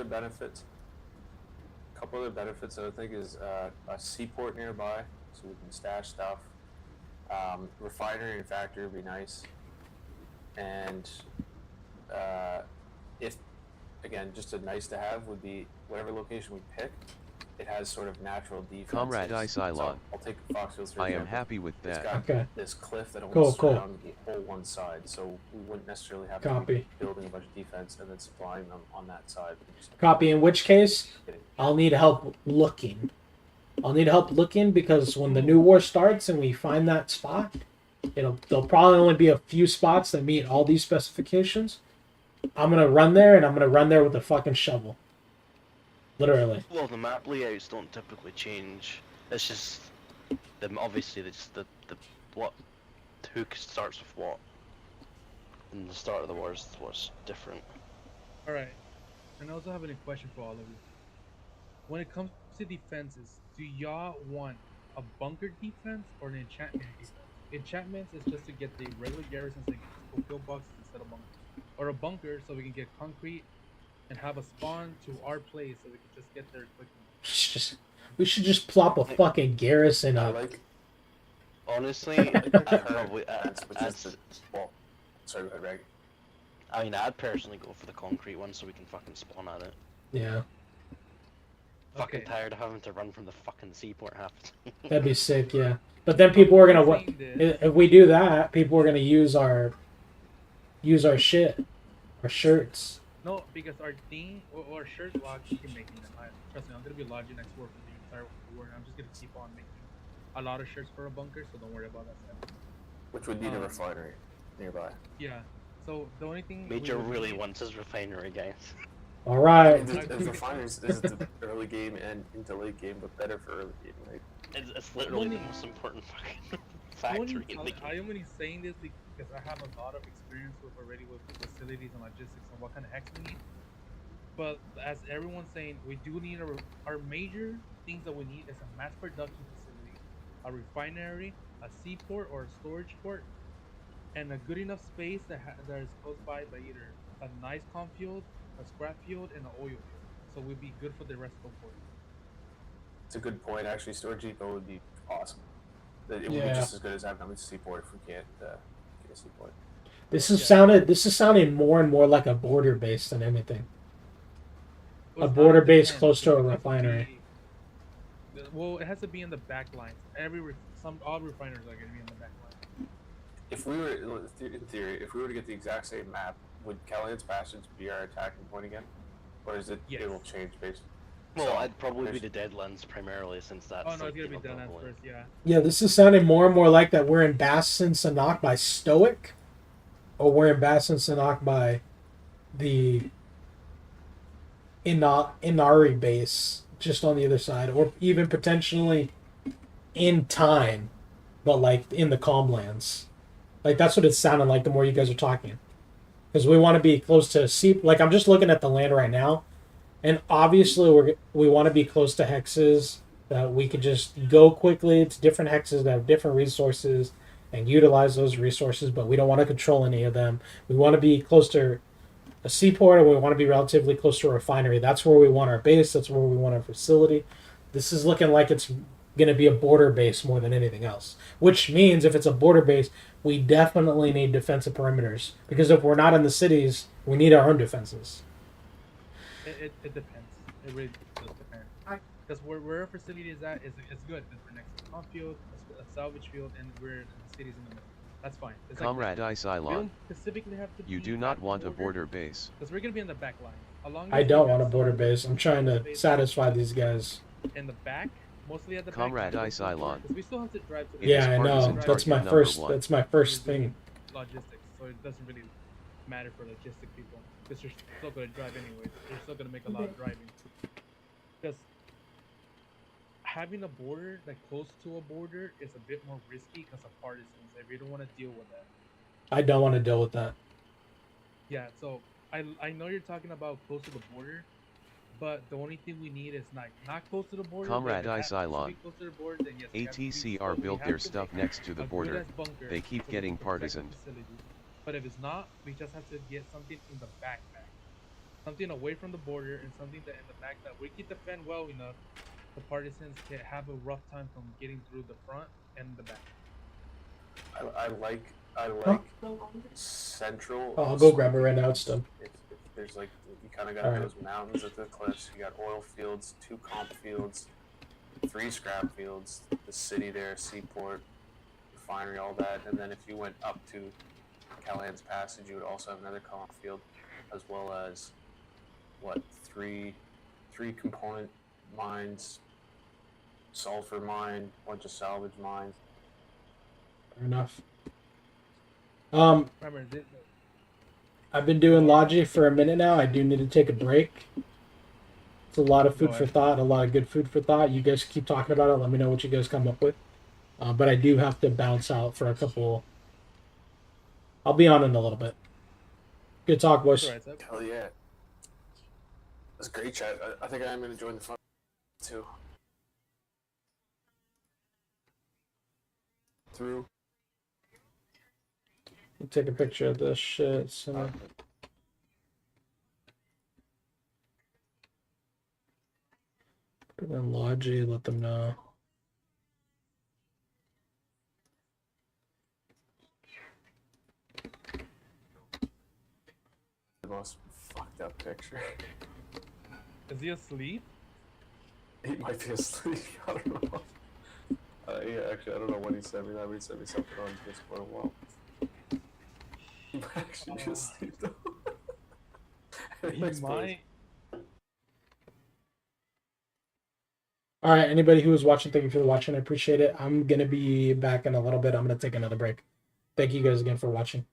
other benefits that I think is a seaport nearby, so we can stash stuff. Refinery and factory would be nice. And if, again, just a nice to have would be whatever location we pick, it has sort of natural defenses. Comrade Isilon. So I'll take Foxhole for I am example. happy with It's that. got Okay. this cliff that Cool, almost cool. surrounds the whole one side, so we wouldn't necessarily have to Copy. be building a bunch of defense and then supplying them on that side. Copy. In which case, I'll need help looking. I'll need help looking because when the new war starts and we find that spot, there'll probably only be a few spots that meet all these specifications. I'm gonna run there, and I'm gonna run there with a fucking shovel. Literally. Well, the map layouts don't typically change. It's just obviously the what who starts with what. And the start of the war is what's different. All right, and I also have a question for all of you. When it comes to defenses, do y'all want a bunker defense or an enchantment defense? Enchantments is just to get the regular garrisons and fulfill boxes instead of bunkers, or a bunker so we can get concrete and have a spawn to our place so we can just get there quickly. We should just plop a fucking garrison up. Honestly, I'd probably well, sorry, go ahead, Rag. I mean, I'd personally go for the concrete one so we can fucking spawn at it. Yeah. Fucking tired of having to run from the fucking seaport half the time. That'd be sick, yeah. But then people are gonna if we do that, people are gonna use our shit, our shirts. No, because our theme or shirt log, you can make them. Trust me, I'm gonna be lodging next war for the entire war, and I'm just gonna keep on making a lot of shirts for a bunker, so don't worry about that stuff. Which would need a refinery nearby. Yeah. So the only thing Major really wants his refinery, guys. All right. There's refineries. This is the early game and into late game, but better for early game, right? It's literally the most important fucking factory in the game. I am only saying this because I have a lot of experience with facilities and logistics and what kind of hex we need. But as everyone's saying, we do need our major things that we need is a mass production facility, a refinery, a seaport or a storage port, and a good enough space that is close by either a nice com field, a scrap field, and an oil field. So we'd be good for the rest of the port. It's a good point. Actually, storage depot would be awesome. It would be just as good as having a seaport if we can't get a seaport. This is sounding more and more like a border base than anything. A border base close to a refinery. Well, it has to be in the back lines. All refiners are going to be in the back line. If we were, in theory, if we were to get the exact same map, would Callahan's Bastards be our attacking point again, or is it? It will change based. Well, I'd probably be the Deadlands primarily, since that's. Oh no, it's gonna be Deadlands first, yeah. Yeah, this is sounding more and more like that we're in Bass and Sanok by Stoic, or we're in Bass and Sanok by the Inari base, just on the other side, or even potentially in time, but like in the Calmlands. Like that's what it's sounding like the more you guys are talking, because we want to be close to sea. Like I'm just looking at the land right now. And obviously, we want to be close to hexes that we could just go quickly to different hexes that have different resources and utilize those resources, but we don't want to control any of them. We want to be close to a seaport, or we want to be relatively close to a refinery. That's where we want our base. That's where we want our facility. This is looking like it's going to be a border base more than anything else, which means if it's a border base, we definitely need defensive perimeters, because if we're not in the cities, we need our own defenses. It depends. It really does depend. Because where our facility is at, it's good. Because we're next to a comp field, a salvage field, and we're in the cities in the middle. That's fine. It's Comrade Isilon, specifically have to you do not want a border base. Because we're going to be in the back line. I don't want a border base. I'm trying to satisfy these guys. In the back, mostly at the Comrade back. Isilon. Because we still have to drive to the Yeah, I know. That's my first thing. Logistics, so it doesn't really matter for logistic people. Because you're still going to drive anyways. You're still going to make a lot of driving. Because having a border, like close to a border, is a bit more risky because of partisans. If you don't want to deal with that. I don't want to deal with that. Yeah, so I know you're talking about close to the border, but the only thing we need is not close to the border. Comrade Isilon, ATCR built their stuff next to the border. They keep getting partisans. But if it's not, we just have to get something in the back. Something away from the border and something that in the back that we can defend well enough. The partisans can have a rough time from getting through the front and the back. I like central. Oh, I'll go grab it right now. It's done. If There's like, you kind of got those mountains at the cliffs. You got oil fields, 2 comp fields, 3 scrap fields, the city there, seaport, refinery, all that. And then if you went up to Callahan's Passage, you would also have another comp field, as well as, what, three component mines, sulfur mine, bunch of salvage mines. Fair enough. Remember, I've been doing Logi for a minute now. I do need to take a break. It's a lot of food for thought, a lot of good food for thought. You guys keep talking about it. Let me know what you guys come up with. But I do have to bounce out for a couple. I'll be on in a little bit. Good talk, boys. Hell yeah. That's great chat. I think I am going to join the fun too. Through. I'll take a picture of this shit. So. Put it in Logi, let them know. The most fucked up picture. Is he asleep? He might be asleep. I don't know. Yeah, actually, I don't know when he sent me that. He sent me something on Discord a while. He might actually be asleep though. He might. All right, anybody who was watching, thank you for watching. I appreciate it. I'm going to be back in a little bit. I'm going to take another break. Thank you guys again for watching.